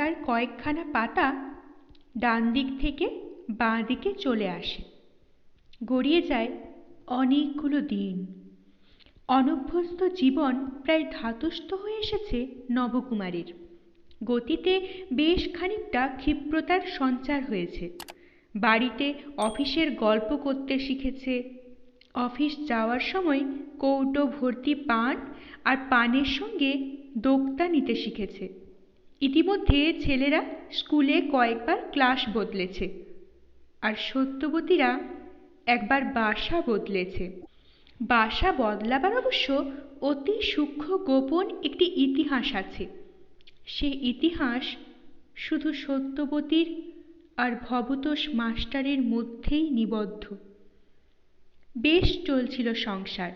খাতার কয়েকখানা পাতা ডান দিক থেকে বাঁ দিকে চলে আসে। গড়িয়ে যায় অনেকগুলো দিন। অনভ্যস্ত জীবন প্রায় ধাতস্থ হয়ে এসেছে নবকুমারের। গতিতে বেশ খানিকটা ক্ষিপ্রতার সঞ্চার হয়েছে। বাড়িতে অফিসের গল্প করতে শিখেছে। অফিস যাওয়ার সময় কৌটো ভর্তি পান আর পানের সঙ্গে দোক্তা নিতে শিখেছে। ইতিমধ্যে ছেলেরা স্কুলে কয়েকবার ক্লাস বদলেছে, আর সত্যবতীরা একবার বাসা বদলেছে। বাসা বদলাবার অবশ্য অতি সূক্ষ্ম গোপন একটি ইতিহাস আছে। সে ইতিহাস শুধু সত্যবতীর আর ভবতোষ মাস্টারের মধ্যেই নিবদ্ধ। বেশ চলছিল সংসার।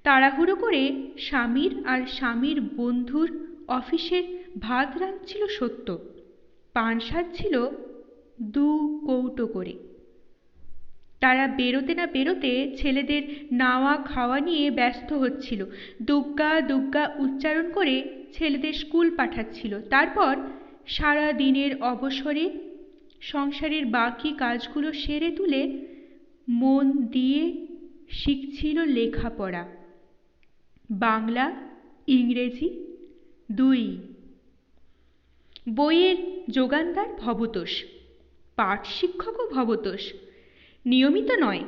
তাড়াহুড়ো করে স্বামীর আর স্বামীর বন্ধুর অফিসের ভাত রাঁধছিল সত্য। পান সাজছিল 2 কৌটো করে। তারা বেরোতে না বেরোতে ছেলেদের নাওয়া খাওয়া নিয়ে ব্যস্ত হচ্ছিল। দুগ্গা দুগ্গা উচ্চারণ করে ছেলেদের স্কুল পাঠাচ্ছিল। তারপর সারা দিনের অবসরে সংসারের বাকি কাজগুলো সেরে তুলে মন দিয়ে শিখছিল লেখাপড়া। বাংলা, ইংরেজি 2। বইয়ের যোগানদার ভবতোষ, পাঠ শিক্ষকও ভবতোষ। নিয়মিত নয়,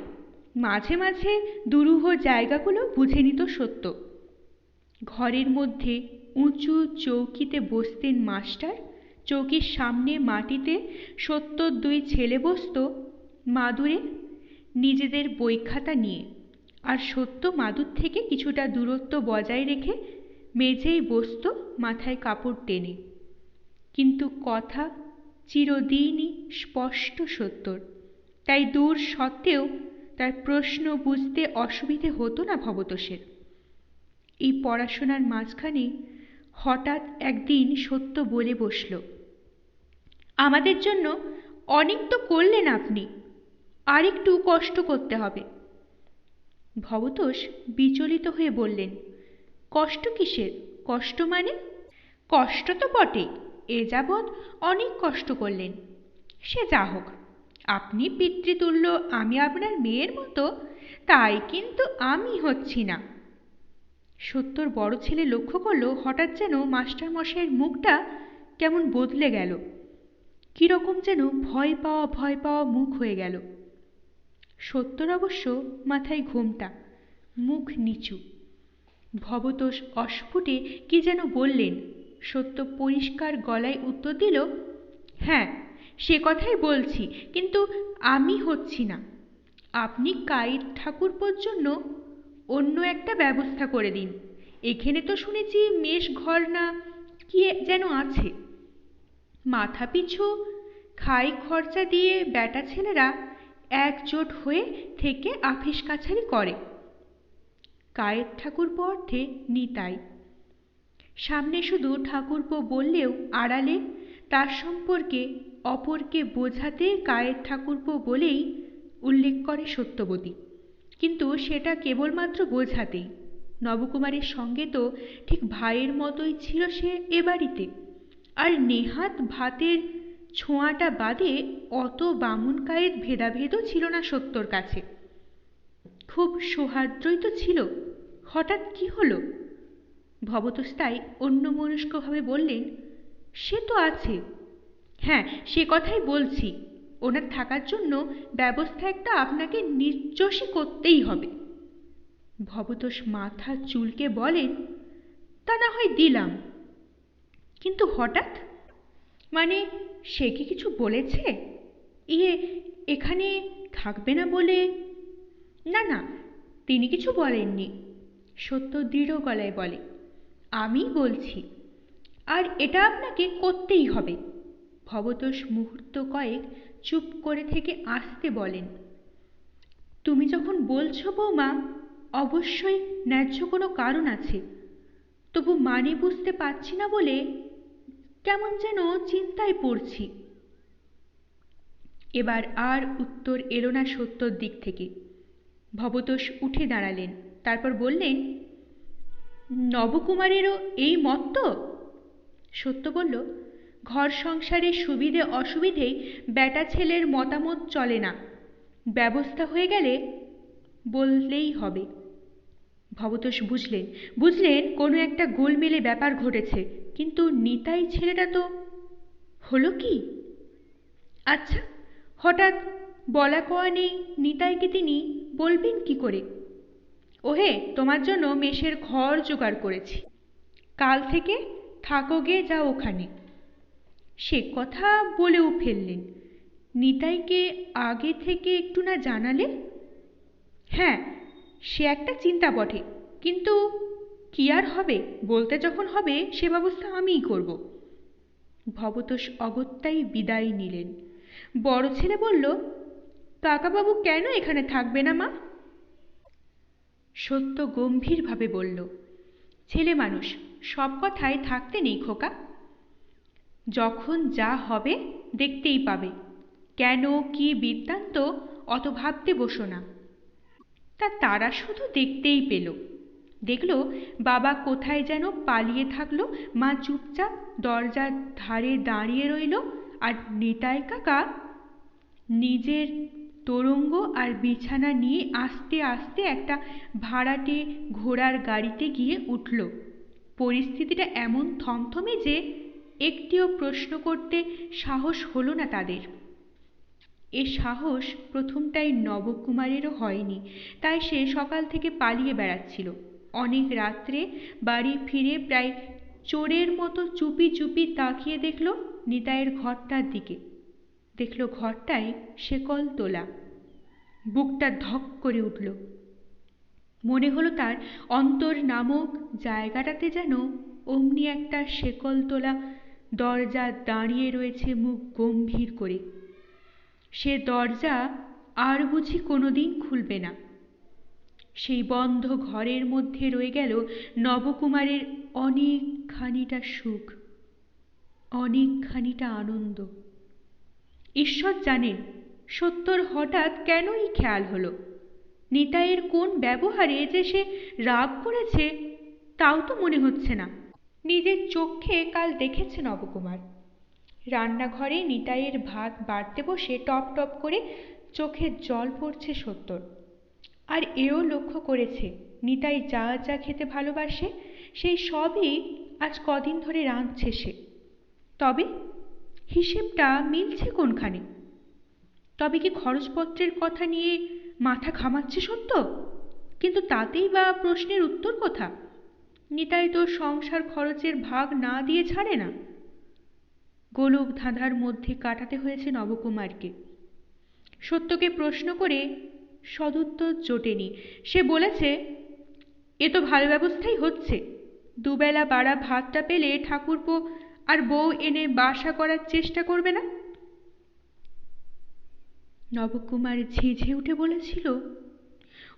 মাঝে মাঝে দুরূহ জায়গাগুলো বুঝে নিত সত্য। ঘরের মধ্যে উঁচু চৌকিতে বসতেন মাস্টার। চৌকির সামনে মাটিতে সত্যর 2 ছেলে বসত মাদুরে নিজেদের বই খাতা নিয়ে, আর সত্য মাদুর থেকে কিছুটা দূরত্ব বজায় রেখে মেঝেই বসত মাথায় কাপড় টেনে। কিন্তু কথা চিরদিনই স্পষ্ট সত্যর, তাই দূর সত্ত্বেও তার প্রশ্ন বুঝতে অসুবিধে হতো না ভবতোষের। এই পড়াশোনার মাঝখানে হঠাৎ একদিন সত্য বলে বসল, আমাদের জন্য অনেক তো করলেন আপনি, আর একটু কষ্ট করতে হবে। ভবতোষ বিচলিত হয়ে বললেন, কষ্ট কিসের? কষ্ট মানে? কষ্ট তো বটে, এ যাবৎ অনেক কষ্ট করলেন। সে যা হোক, আপনি পিতৃতুল্য, আমি আপনার মেয়ের মতো, তাই কিন্তু আমি হচ্ছি না। সত্যর বড় ছেলে লক্ষ্য করল হঠাৎ যেন মাস্টার মশাইয়ের মুখটা কেমন বদলে গেল, কিরকম যেন ভয় পাওয়া মুখ হয়ে গেল। সত্যর অবশ্য মাথায় ঘোমটা, মুখ নিচু। ভবতোষ অস্ফুটে কি যেন বললেন। সত্য পরিষ্কার গলায় উত্তর দিল, হ্যাঁ সে কথাই বলছি, কিন্তু আমি হচ্ছি না। আপনি কায়েত ঠাকুরপোর জন্য অন্য একটা ব্যবস্থা করে দিন। এখানে তো শুনেছি মেষ ঘর না কি যেন আছে, মাথা পিছু খাই খরচা দিয়ে বেটা ছেলেরা একজোট হয়ে থেকে আফিস কাছারি করে। কায়েত ঠাকুরপো অর্থে নিতাই। সামনে শুধু ঠাকুরপো বললেও আড়ালে তার সম্পর্কে অপরকে বোঝাতে কায়েত ঠাকুরপো বলেই উল্লেখ করে সত্যবতী। কিন্তু সেটা কেবলমাত্র বোঝাতেই। নবকুমারের সঙ্গে তো ঠিক ভাইয়ের মতোই ছিল সে এ বাড়িতে, আর নেহাত ভাতের ছোঁয়াটা বাদে অত বামুন কায়েত ভেদাভেদও ছিল না সত্যর কাছে। খুব সৌহার্দ্যই তো ছিল। হঠাৎ কি হলো? ভবতোষ তাই অন্যমনস্কভাবে বললেন, সে তো আছে। হ্যাঁ সে কথাই বলছি, ওনার থাকার জন্য ব্যবস্থা একটা আপনাকে নির্যশী করতেই হবে। ভবতোষ মাথা চুলকে বলেন, তা না হয় দিলাম, কিন্তু হঠাৎ মানে সে কি কিছু বলেছে? এখানে থাকবে না বলে? না না, তিনি কিছু বলেননি। সত্য দৃঢ় গলায় বলে, আমি বলছি, আর এটা আপনাকে করতেই হবে। ভবতোষ মুহূর্ত কয়েক চুপ করে থেকে আস্তে বলেন, তুমি যখন বলছো বৌমা, অবশ্যই ন্যায্য কোনো কারণ আছে, তবু মানে বুঝতে পারছি না বলে কেমন যেন চিন্তায় পড়ছি। এবার আর উত্তর এলো না সত্যর দিক থেকে। ভবতোষ উঠে দাঁড়ালেন, তারপর বললেন, নবকুমারেরও এই মত তো? সত্য বলল, ঘর সংসারের সুবিধে অসুবিধেই বেটা ছেলের মতামত চলে না, ব্যবস্থা হয়ে গেলে বললেই হবে। ভবতোষ বুঝলেন কোনো একটা গোলমেলে ব্যাপার ঘটেছে, কিন্তু নিতাই ছেলেটা তো হলো কি? আচ্ছা, হঠাৎ বলা কওয়া নেই নিতাইকে তিনি বলবেন কি করে? ওহে, তোমার জন্য মেষের ঘর জোগাড় করেছি, কাল থেকে থাকো গে যাও ওখানে। সে কথা বলেও ফেললেন। নিতাইকে আগে থেকে একটু না জানালে? হ্যাঁ, সে একটা চিন্তা বটে, কিন্তু কি আর হবে, বলতে যখন হবে সে ব্যবস্থা আমিই করব। ভবতোষ অগত্যাই বিদায় নিলেন। বড় ছেলে বলল, কাকাবাবু কেন এখানে থাকবে না মা? সত্য গম্ভীরভাবে বলল, ছেলে মানুষ, সব কথায় থাকতে নেই খোকা, যখন যা হবে দেখতেই পাবে, কেন কি বৃত্তান্ত অত ভাবতে বসো না। তারা শুধু দেখতেই পেল, দেখল বাবা কোথায় যেন পালিয়ে থাকলো, মা চুপচাপ দরজার ধারে দাঁড়িয়ে রইল, আর নিতাই কাকা নিজের তোরঙ্গ আর বিছানা নিয়ে আস্তে আস্তে একটা ভাড়াটে ঘোড়ার গাড়িতে গিয়ে উঠল। পরিস্থিতিটা এমন থমথমে যে একটিও প্রশ্ন করতে সাহস হলো না তাদের। এ সাহস প্রথমটাই নবকুমারেরও হয়নি, তাই সে সকাল থেকে পালিয়ে বেড়াচ্ছিল। অনেক রাত্রে বাড়ি ফিরে প্রায় চোরের মতো চুপি চুপি তাকিয়ে দেখল নিতাইয়ের ঘরটার দিকে। দেখল ঘরটায় শেকল তোলা। বুকটা ধক করে উঠল। মনে হলো তার অন্তর নামক জায়গাটাতে যেন অমনি একটা শেকল তোলা দরজা দাঁড়িয়ে রয়েছে মুখ গম্ভীর করে। সে দরজা আর বুঝি কোনোদিন খুলবে না। সেই বন্ধ ঘরের মধ্যে রয়ে গেল নবকুমারের অনেকখানিটা সুখ, অনেকখানিটা আনন্দ। ঈশ্বর জানেন সত্যর হঠাৎ কেনই খেয়াল হলো। নিতাইয়ের কোন ব্যবহারে যে সে রাগ করেছে তাও তো মনে হচ্ছে না। নিজের চোখে কাল দেখেছে নবকুমার। রান্নাঘরে নিতাইয়ের ভাত বাড়তে বসে টপ টপ করে চোখে জল পড়ছে সত্যর। আর এও লক্ষ্য করেছে নিতাই যা যা খেতে ভালোবাসে সেই সবই আজ কদিন ধরে রাঁধছে সে। তবে হিসেবটা মিলছে কোনখানে? তবে কি খরচপত্রের কথা নিয়ে মাথা ঘামাচ্ছে সত্য? কিন্তু তাতেই বা প্রশ্নের উত্তর কোথা? নিতাই তো সংসার খরচের ভাগ না দিয়ে ছাড়ে না। গোলক ধাঁধার মধ্যে কাটাতে হয়েছে নবকুমারকে। সত্যকে প্রশ্ন করে সদুত্তর জোটেনি। সে বলেছে, এ তো ভালো ব্যবস্থাই হচ্ছে, দুবেলা বাড়া ভাতটা পেলে ঠাকুরপো আর বউ এনে বাসা করার চেষ্টা করবে না? নবকুমার ঝেঝে উঠে বলেছিল,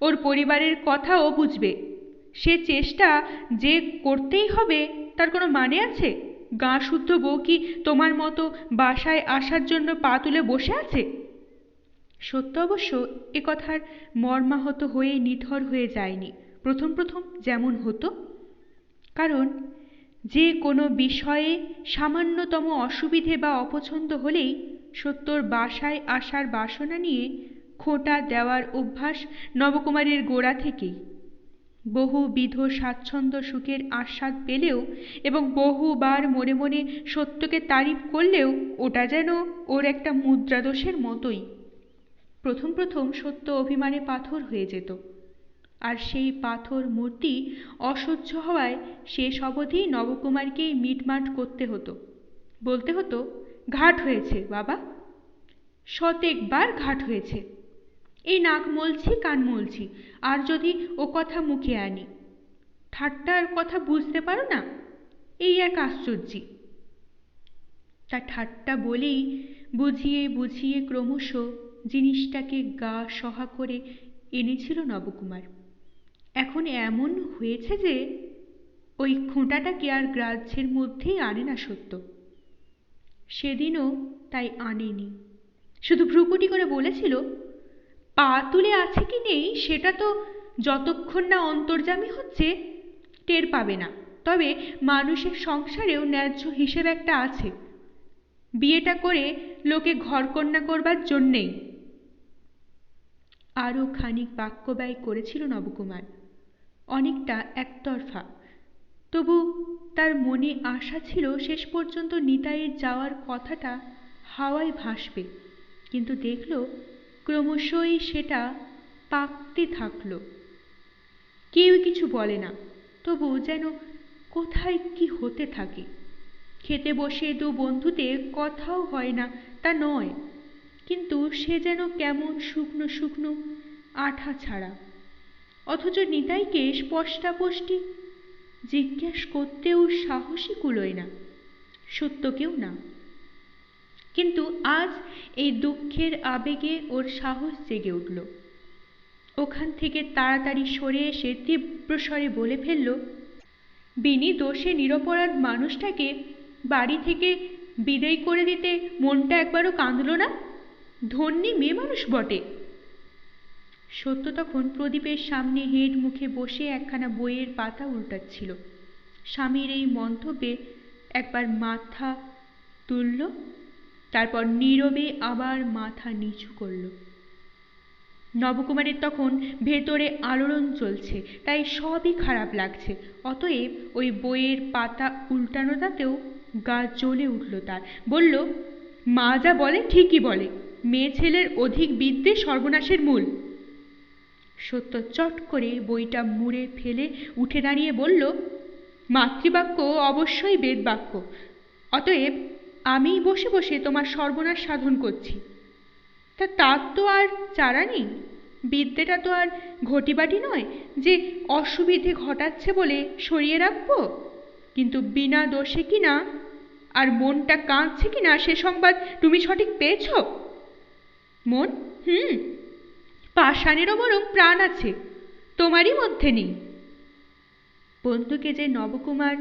ওর পরিবারের কথা ও বুঝবে, সে চেষ্টা যে করতেই হবে তার কোনো মানে আছে? গাঁ শুদ্ধ বউ কি তোমার মতো বাসায় আসার জন্য পা তুলে বসে আছে? সত্য অবশ্য এ কথার মর্মাহত হয়ে নিথর হয়ে যায়নি, প্রথম প্রথম যেমন হতো। কারণ যে কোনো বিষয়ে সামান্যতম অসুবিধে বা অপছন্দ হলেই সত্যর বাসায় আসার বাসনা নিয়ে খোঁটা দেওয়ার অভ্যাস নবকুমারের গোড়া থেকেই। বহুবিধ স্বাচ্ছন্দ্য সুখের আস্বাদ পেলেও এবং বহুবার মনে মনে সত্যকে তারিফ করলেও ওটা যেন ওর একটা মুদ্রাদোষের মতোই। প্রথম প্রথম সত্য অভিমানে পাথর হয়ে যেত, আর সেই পাথর মূর্তি অসহ্য হওয়ায় শেষ অবধি নবকুমারকেই মিটমাট করতে হতো। বলতে হতো, ঘাট হয়েছে বাবা, শতেকবার ঘাট হয়েছে, এই নাক মলছি কান মলছি, আর যদি ও কথা মুখে আনি, ঠাট্টার কথা বুঝতে পারো না, এই এক আশ্চর্যি। তা ঠাট্টা বলেই বুঝিয়ে বুঝিয়ে ক্রমশ জিনিসটাকে গা সহা করে এনেছিল নবকুমার। এখন এমন হয়েছে যে ওই খোঁটাটাকে আর গ্রাহ্যের মধ্যেই আনে না সত্য। সেদিনও তাই আনেনি, শুধু ভ্রুকুটি করে বলেছিল, পা তুলে আছে কি নেই সেটা তো যতক্ষণ না অন্তর্যামী হচ্ছে টের পাবে না, তবে মানুষের সংসারেও ন্যায্য হিসেব একটা আছে, বিয়েটা করে লোকে ঘরকন্যা করবার জন্যেই। আরও খানিক বাক্য ব্যয় করেছিল নবকুমার, অনেকটা একতরফা। তবু তার মনে আশা ছিল শেষ পর্যন্ত নিতাইয়ের যাওয়ার কথাটা হাওয়ায় ভাসবে, কিন্তু দেখল ক্রমশই সেটা পাকতে থাকল। কেউ কিছু বলে না, তবু যেন কোথায় কি হতে থাকে। খেতে বসে দু বন্ধুতে কথাও হয় না তা নয়, কিন্তু সে যেন কেমন শুকনো শুকনো, আঠা ছাড়া। অথচ নিতাইকে স্পষ্টাস্পষ্টি জিজ্ঞেস করতেও সাহসই কুলোয় না, সত্যকেও না। কিন্তু আজ এই দুঃখের আবেগে ওর সাহস জেগে উঠল। ওখান থেকে তাড়াতাড়ি সরে এসে তীব্র স্বরে বলে ফেলল, বিনি দোষে নিরপরাধ মানুষটাকে বাড়ি থেকে বিদায় করে দিতে মনটা একবারও কাঁদল না? ধন্যী মেয়ে মানুষ বটে। সত্য তখন প্রদীপের সামনে হেড মুখে বসে একখানা বইয়ের পাতা উল্টাচ্ছিল। স্বামীর এই মন্তব্যে একবার মাথা তুলল, তারপর নীরবে আবার মাথা নিচু করল। নবকুমারের তখন ভেতরে আলোড়ন চলছে, তাই সবই খারাপ লাগছে। অতএব ওই বইয়ের পাতা উল্টানোটাতেও গা জ্বলে উঠল তার। বলল, মা যা বলে ঠিকই বলে, মেয়ে ছেলের অধিক বিদ্যে সর্বনাশের মূল। সত্য চট করে বইটা মুড়ে ফেলে উঠে দাঁড়িয়ে বলল, মাতৃবাক্য অবশ্যই বেদবাক্য, অতএব আমি বসে বসে তোমার সর্বনাশ সাধন করছি। তার তো আর চারা নেই। বিদ্যেটা তো আর ঘটিবাটি নয় যে অসুবিধে ঘটাচ্ছে বলে সরিয়ে রাখবো। কিন্তু বিনা দোষে কিনা আর মনটা কাঁদছে কিনা সে সংবাদ তুমি সঠিক পেয়েছ? মন পাষাণেরও বরং প্রাণ আছে, তোমারই মধ্যে নেই। বন্ধুকে যে নবকুমার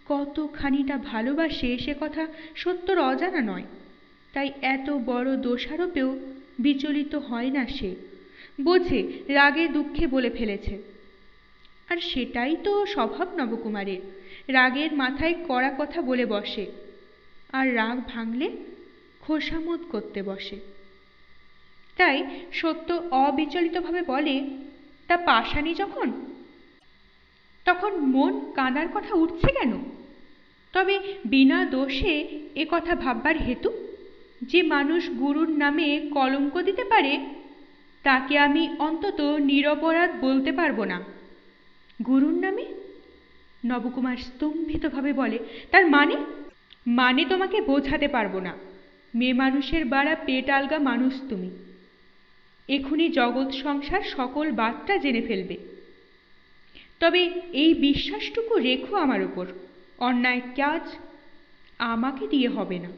কতখানিটা ভালোবাসে সে কথা সত্যর অজানা নয়, তাই এত বড় দোষারোপেও বিচলিত হয় না সে। বোঝে রাগে দুঃখে বলে ফেলেছে, আর সেটাই তো স্বভাব নবকুমারের। রাগের মাথায় কড়া কথা বলে বসে, আর রাগ ভাঙলে খোসামত করতে বসে। তাই সত্য অবিচলিতভাবে বলে, তা পাষাণী যখন, তখন মন কাঁদার কথা উঠছে কেন? তবে বিনা দোষে এ কথা ভাববার হেতু? যে মানুষ গুরুর নামে কলঙ্ক দিতে পারে তাকে আমি অন্তত নিরপরাধ বলতে পারবো না। গুরুর নামে? নবকুমার স্তম্ভিতভাবে বলে, তার মানে তোমাকে বোঝাতে পারবো না। মেয়ে মানুষের বাড়া পেট আলগা মানুষ তুমি। এখুনি জগৎ সংসার সকল বাতটা জেনে ফেলবে। তবে এই বিশ্বাসটুকু রেখো আমার উপর, অন্যায় কাজ আমাকে দিয়ে হবে না,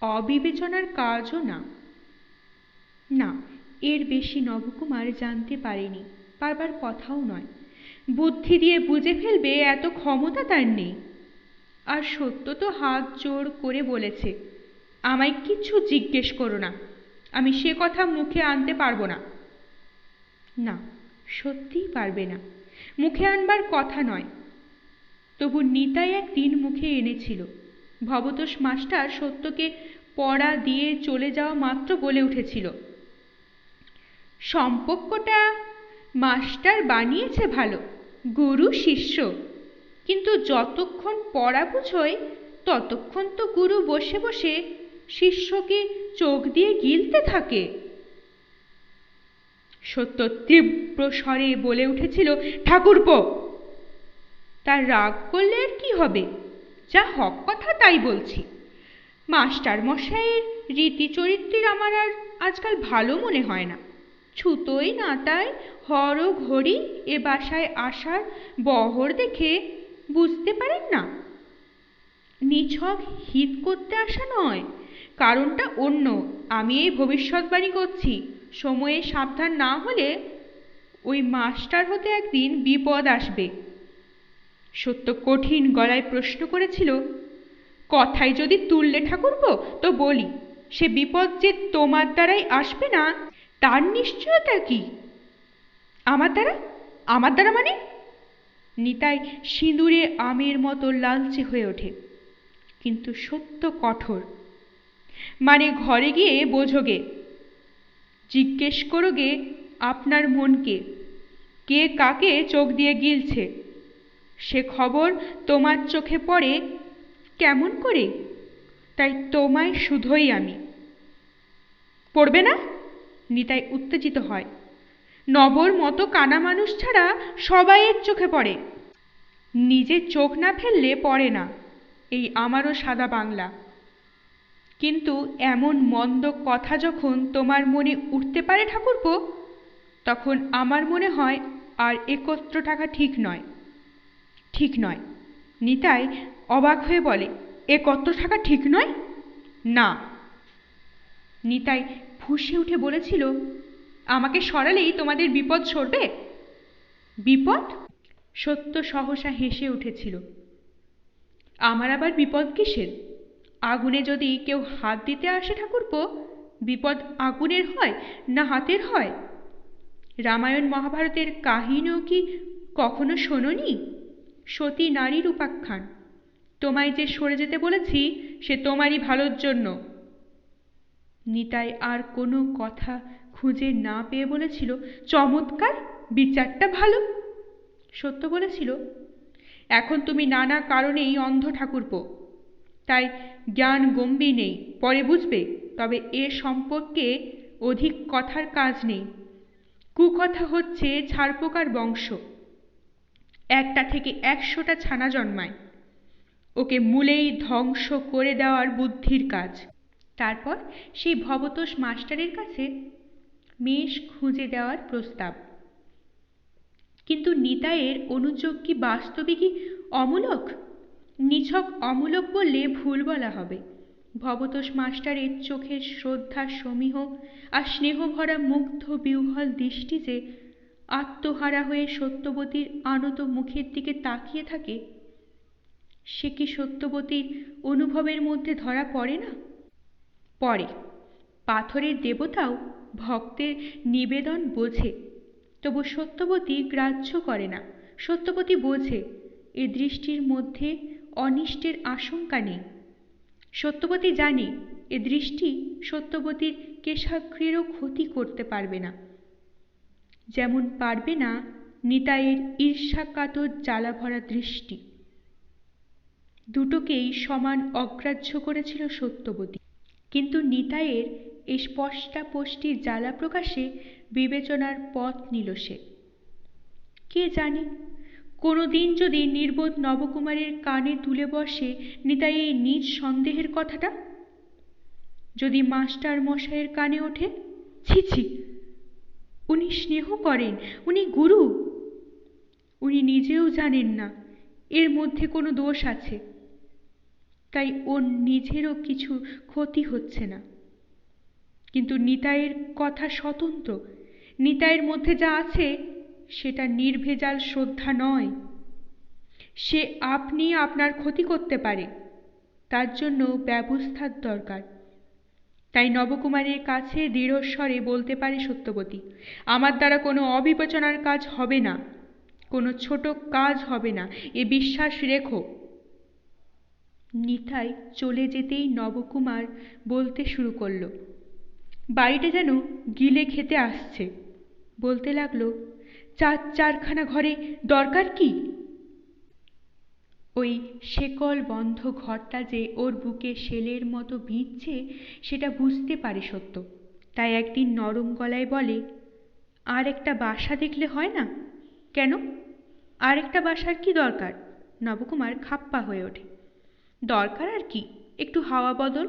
অবিবেচনার কাজও না। না, এর বেশি নবকুমার জানতে পারেনি, পারবার কথাও নয়। বুদ্ধি দিয়ে বুঝে ফেলবে এত ক্ষমতা তার নেই। আর সত্য তো হাত জোড় করে বলেছে, আমায় কিছু জিজ্ঞেস করো না, আমি সে কথা মুখে আনতে পারবো না। না, সত্যিই পারবে না, মুখে আনবার কথা নয়। তবু নিতাই একদিন মুখে এনেছিল। ভবতোষ মাস্টার সত্যকে পড়া দিয়ে চলে যাওয়া মাত্র বলে উঠেছিল, সম্পর্কটা মাস্টার বানিয়েছে ভালো, গুরু শিষ্য, কিন্তু যতক্ষণ পড়া বুঝোয় ততক্ষণ তো গুরু বসে বসে শিষ্যকে চোখ দিয়ে গিলতে থাকে। সত্য তীব্র স্বরে বলে উঠেছিল, ঠাকুরপো। তার রাগ করলে আর কি হবে? যা হক কথা তাই বলছি। মাস্টার মশাইয়ের রীতি চরিত্রের আমার আর আজকাল ভালো মনে হয় না। ছুতোয় নাতায় হর ঘড়ি এ বাসায় আসার বহর দেখে বুঝতে পারেন না, নিছক হিত করতে আসা নয়, কারণটা অন্য। আমি এই ভবিষ্যৎবাণী করছি, সময়ে সাবধান না হলে ওই মাস্টার হতে একদিন বিপদ আসবে। সত্য কঠিন গলায় প্রশ্ন করেছিল, কথায় যদি তুললে ঠাকুরপো তো বলি, সে বিপদ যে তোমার দ্বারাই আসবে না তার নিশ্চয়তা কি? আমার দ্বারা মানে? নিতাই সিঁদুরে আমের মতো লালচে হয়ে ওঠে। কিন্তু সত্য কঠোর। মানে ঘরে গিয়ে বোঝোগে, জিজ্ঞেস করোগে আপনার মনকে, কে কাকে চোখ দিয়ে গিলছে, সে খবর তোমার চোখে পড়ে কেমন করে? তাই তোমায় শুধোই আমি। পড়বে না? নিতাই উত্তেজিত হয়। নবর মতো কানা মানুষ ছাড়া সবাইয়ের চোখে পড়ে, নিজে চোখ না ফেললে পড়ে না, এই আমারও সাদা বাংলা। কিন্তু এমন মন্দ কথা যখন তোমার মনে উঠতে পারে ঠাকুরপো, তখন আমার মনে হয় আর একত্র টাকা ঠিক নয়। ঠিক নয়? নিতাই অবাক হয়ে বলে, একত্র টাকা ঠিক নয়? না। নিতাই ফুঁসে উঠে বলেছিল, আমাকে সরালেই তোমাদের বিপদ সরবে। বিপদ? সত্য সহসা হেসে উঠেছিল। আমার আবার বিপদ কিসের? আগুনে যদি কেউ হাত দিতে আসে ঠাকুরপো, বিপদ আগুনের হয় না হাতের হয়? রামায়ণ মহাভারতের কাহিনীও কি কখনো শোনোনি? সতী নারীর উপাখ্যান। তোমায় যে সরে যেতে বলেছি সে তোমারই ভালোর জন্য। নিতাই আর কোনো কথা খুঁজে না পেয়ে বলেছিল, চমৎকার, বিচারটা ভালো। সত্য বলেছিল, এখন তুমি নানা কারণেই অন্ধ ঠাকুরপো, তাই জ্ঞান গম্ভীর নেই, পরে বুঝবে। তবে এ সম্পর্কে অধিক কথার কাজ নেই। কুকথা হচ্ছে ছারপোকার বংশ, একটা থেকে 100টা ছানা জন্মায়, ওকে মূলেই ধ্বংস করে দেওয়ার বুদ্ধির কাজ। তারপর সেই ভবতোষ মাস্টারের কাছে মেষ খুঁজে দেওয়ার প্রস্তাব। কিন্তু নিতাইয়ের অনুযোগ কি বাস্তবে কি অমূলক? নিছক অমূলক বললে ভুল বলা হবে। ভবতোষ মাস্টারের চোখের শ্রদ্ধা সমীহ আর স্নেহভরা মুগ্ধ বিহ্বল দৃষ্টি যে আত্মহারা হয়ে সত্যবতীর আনত মুখের দিকে তাকিয়ে থাকে, সে কি সত্যবতীর অনুভবের মধ্যে ধরা পড়ে না? পড়ে। পাথরের দেবতাও ভক্তের নিবেদন বোঝে, তবু সত্যবতী গ্রাহ্য করে না। সত্যবতী বোঝে এ দৃষ্টির মধ্যে অনিষ্টের আশঙ্কা নেই। সত্যবতী জানে এ দৃষ্টি সত্যবতীর কেশাগ্রেরও ক্ষতি করতে পারবে না, যেমন পারবে না নিতাইয়ের ঈর্ষাকাতর জ্বালাভরা দৃষ্টি। দুটোকেই সমান অগ্রাহ্য করেছিল সত্যবতী। কিন্তু নিতাইয়ের এই স্পষ্টাস্পষ্টি জ্বালা প্রকাশে বিবেচনার পথ নিল সে। কে জানে, কোনোদিন যদি নির্বোধ নবকুমারের কানে তুলে বসে নিতাই এই নিজ সন্দেহের কথাটা, যদি মাস্টার মশাইয়ের কানে ওঠে, ছি ছি, উনি স্নেহ করেন, উনি গুরু, উনি নিজেও জানেন না এর মধ্যে কোনো দোষ আছে, তাই ওর নিজেরও কিছু ক্ষতি হচ্ছে না। কিন্তু নিতাইয়ের কথা স্বতন্ত্র। নিতাইয়ের মধ্যে যা আছে সেটা নির্ভেজাল শ্রদ্ধা নয়। সে আপনি আপনার ক্ষতি করতে পারে, তার জন্য ব্যবস্থার দরকার। তাই নবকুমারের কাছে দৃঢ়স্বরে বলতে পারে সত্যবতী, আমার দ্বারা কোনো অবিবেচনার কাজ হবে না, কোনো ছোট কাজ হবে না, এ বিশ্বাস রেখো। নিতাই চলে যেতেই নবকুমার বলতে শুরু করল, বাড়িটা যেন গিলে খেতে আসছে। বলতে লাগলো, চারখানা ঘরে দরকার কি? ওই শেকল বন্ধ ঘরটা যে ওর বুকে শেলের মতো বিঁধছে সেটা বুঝতে পারে সত্য। তাই একদিন নরম গলায় বলে, আর একটা বাসা দেখলে হয় না? কেন, আর একটা বাসার কি দরকার? নবকুমার খাপ্পা হয়ে ওঠে। দরকার আর কি, একটু হাওয়া বদল।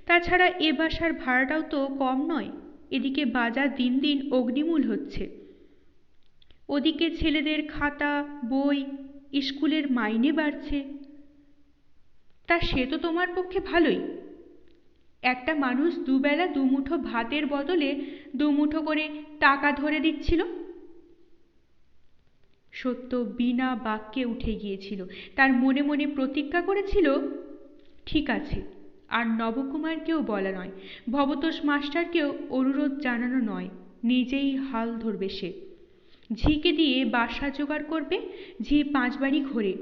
তাছাড়া এ বাসার ভাড়াটাও তো কম নয়। এদিকে বাজার দিন দিন অগ্নিমূল হচ্ছে, ওদিকে ছেলেদের খাতা বই স্কুলের মাইনে বাড়ছে। তা সে তো তোমার পক্ষে ভালোই, একটা মানুষ দুবেলা দুমুঠো ভাতের বদলে দুমুঠো করে টাকা ধরে দিচ্ছিল। সত্য বিনা বাক্যে উঠে গিয়েছিল। তার মনে মনে প্রতিজ্ঞা করেছিল, ঠিক আছে, আর নবকুমারকেও বলা নয়, ভবতোষ মাস্টারকেও অনুরোধ জানানো নয়, নিজেই হাল ধরবে সে। ঝিকে দিয়ে বাসা জোগাড় করবে। ঝি 5 বাড়ি ঘোরে,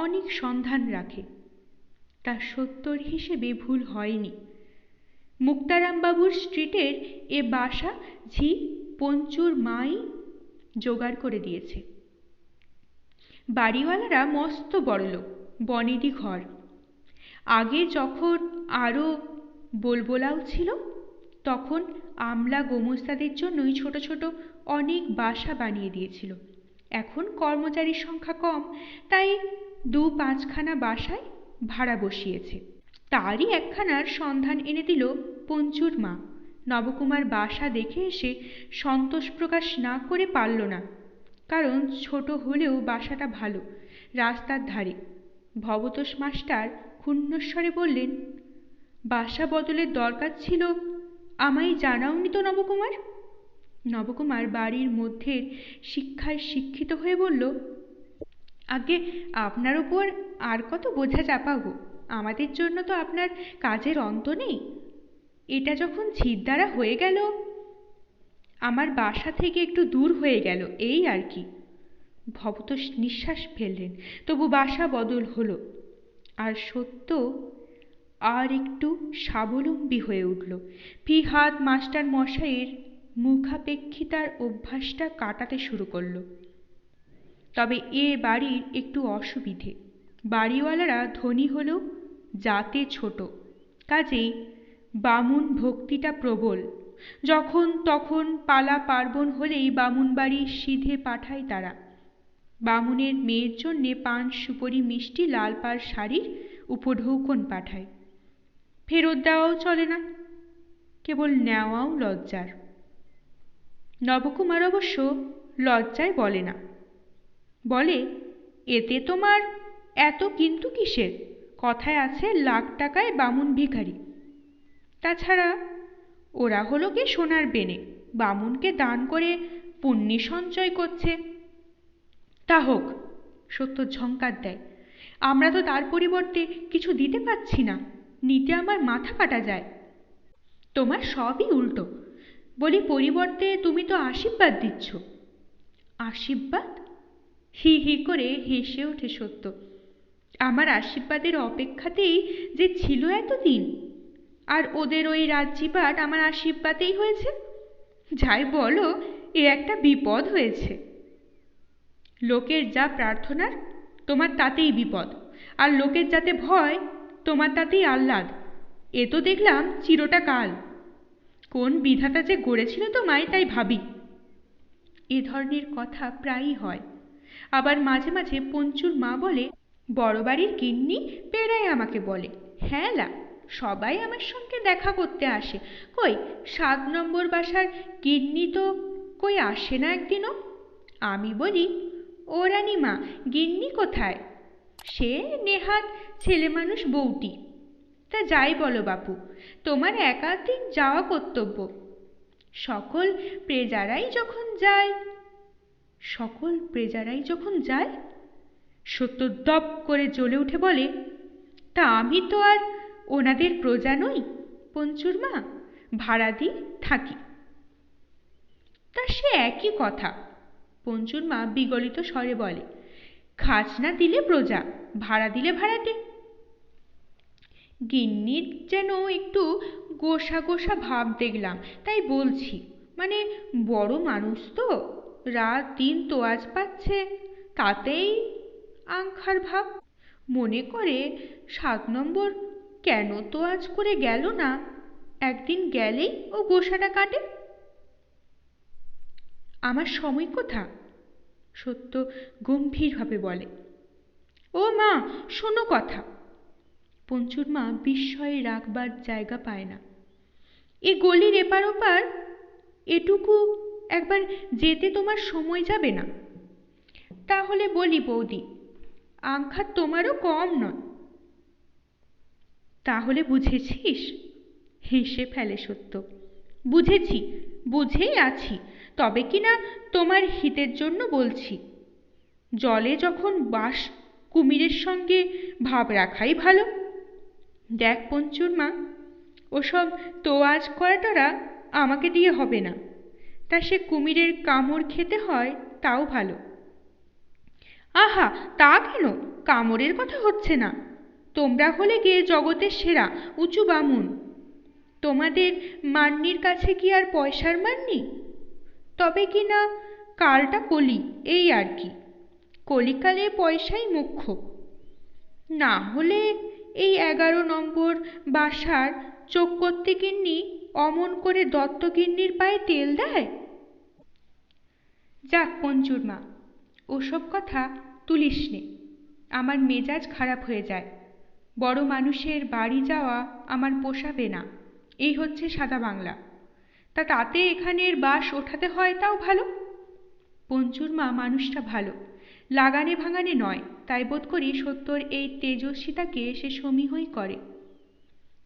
অনেক সন্ধান রাখে। তা ৭০ হিসেবে ভুল হয়নি। মুক্তারামবাবুর স্ট্রিটের এ বাসা ঝি পঞ্চুর মাই জোগাড় করে দিয়েছে। বাড়িওয়ালারা মস্ত বড়লোক, বনেদি ঘর। আগে যখন আরো বোলবোলাও ছিল, তখন আমলা গোমস্তাদের জন্যই ছোট ছোট অনেক বাসা বানিয়ে দিয়েছিল। এখন কর্মচারীর সংখ্যা কম, তাই ২-৫খানা বাসায় ভাড়া বসিয়েছে। তারই একখানার সন্ধান এনে দিল পঞ্চুর মা। নবকুমার বাসা দেখে এসে সন্তোষ প্রকাশ না করে পারল না, কারণ ছোট হলেও বাসাটা ভালো, রাস্তার ধারে। ভবতোষ মাস্টার ক্ষুণ্ণস্বরে বললেন, বাসা বদলের দরকার ছিল, আমায় জানাওনি তো নবকুমার? নবকুমার বাড়ির মধ্যের শিক্ষায় শিক্ষিত হয়ে বলল, আগে আপনার উপর আর কত বোঝা চাপাবো? আমাদের জন্য তো আপনার কাজের অন্ত নেই। এটা যখন ঝিরদ্বারা হয়ে গেল, আমার বাসা থেকে একটু দূর হয়ে গেল, এই আর কি। ভবতোষ নিঃশ্বাস ফেললেন, তবু বাসা বদল হলো, আর সত্য আর একটু স্বাবলম্বী হয়ে উঠল। ফিহাদ মাস্টার মশাইয়ের মুখাপেক্ষিতার অভ্যাসটা কাটাতে শুরু করল। তবে এ বাড়ির একটু অসুবিধে, বাড়িওয়ালারা ধনী হলেও জাতে ছোট, কাজেই বামুন ভক্তিটা প্রবল। যখন তখন পালা পার্বণ হলেই বামুন বাড়ি সিধে পাঠায় তারা। বামুনের মেয়ের জন্যে পান সুপরি মিষ্টি লাল পাড় শাড়ির উপঢৌকন পাঠায়। ফেরত দেওয়াও চলে না, কেবল নেওয়াও লজ্জার। নবকুমার অবশ্য লজ্জায় বলে না, বলে, এতে তোমার এত কিন্তু কিসের? কথায় আছে, লাখ টাকায় বামুন ভিখারি। তাছাড়া ওরা হলো কি সোনার বেনে, বামুনকে দান করে পুণ্যি সঞ্চয় করছে। তা হোক, সত্য ঝঙ্কার দেয়, আমরা তো তার পরিবর্তে কিছু দিতে পারছি না, নিতে আমার মাথা কাটা যায়। তোমার সবই উল্টো। বলি, পরিবর্তে তুমি তো আশীর্বাদ দিচ্ছ। আশীর্বাদ? হি হি করে হেসে ওঠে সত্য। আমার আশীর্বাদের অপেক্ষাতেই যে ছিল এতদিন, আর ওদের ওই রাজ্যিপাট আমার আশীর্বাদেই হয়েছে। যাই বলো, এ একটা বিপদ হয়েছে। লোকের যা প্রার্থনার, তোমার তাতেই বিপদ, আর লোকের যাতে ভয়, তোমার তাতেই আহ্লাদ। এ তো দেখলাম চিরটা কাল। কোন বিধাতা যে গড়েছিল তোমায়, তাই ভাবি। এ ধরনের কথা প্রায়ই হয়। আবার মাঝে মাঝে পঞ্চুর মা বলে, বড় বাড়ির গিন্নি পেরাই আমাকে বলে, হ্যাঁ লা, সবাই আমার সঙ্গে দেখা করতে আসে, কই ৭ নম্বর বাসার গিন্নি তো কই আসে না একদিনও। আমি বলি, ও রানীমা, গিন্নি কোথায়? সে নেহাত ছেলে মানুষ বউটি। তা যাই বলো বাপু, তোমার একাধিক যাওয়া কর্তব্য। সকল প্রজারাই যখন যায়। সকল প্রজারাই যখন যায়? সত্য দপ করে জ্বলে উঠে বলে, তা আমি তো আর ওনাদের প্রজা নই পঞ্চুর মা, ভাড়া দিয়ে থাকি। তা সে একই কথা, পঞ্চুর মা বিগলিত স্বরে বলে, খাজনা দিলে প্রজা, ভাড়া দিলে ভাড়াটে। গিন্নির যেন একটু গোসা গোসা ভাব দেখলাম, তাই বলছি। মানে বড় মানুষ তো, রাত দিন তোয়াজ পাচ্ছে, তাতেই আংখার ভাব। মনে করে ৭ নম্বর কেন তোয়াজ করে গেল না, একদিন গেলেই ও গোসাটা কাটে। আমার সময় কোথা? সত্য গম্ভীরভাবে বলে। ও মা, শোনো কথা। পঞ্চুর মা বিস্ময়ে রাখবার জায়গা পায় না। এ গলির এপার ওপার এটুকু একবার যেতে তোমার সময় যাবে না? তাহলে বলি বৌদি, আংখার তোমারও কম নয়। তাহলে বুঝেছিস? হেসে ফেলে সত্য। বুঝেছি, বুঝেই আছি, তবে কিনা তোমার হিতের জন্য বলছি। জলে যখন বাস, কুমিরের সঙ্গে ভাব রাখাই ভালো। দেখ পঞ্চুর মা, ওসব তোয়াজ করাটা আমাকে দিয়ে হবে না। তা সে কুমিরের কামড় খেতে হয়, তাও ভালো। আহা, তা কেন, কামড়ের কথা হচ্ছে না। তোমরা হলে গিয়ে জগতের সেরা উঁচু বামুন। তোমাদের মান্নির কাছে কি আর পয়সার মান্নি? তবে কি না কালটা কলি, এই আর কি। কলিকালে পয়সাই মুখ্য। না হলে এই 11 নম্বর বাসার চোখ করতে গিন্নি অমন করে দত্তগিন্নির পায়ে তেল দেয়? যাক পঞ্চুর মা, ওসব কথা তুলিস নে, আমার মেজাজ খারাপ হয়ে যায়। বড় মানুষের বাড়ি যাওয়া আমার পোষাবে না, এই হচ্ছে সাদা বাংলা। তাতে এখানের বাস ওঠাতে হয়, তাও ভালো। পঞ্চুর মা মানুষটা ভালো, লাগানে ভাঙানে নয়, তাই বোধ করি সত্যর এই তেজস্বিতাকে সে সমীহই করে।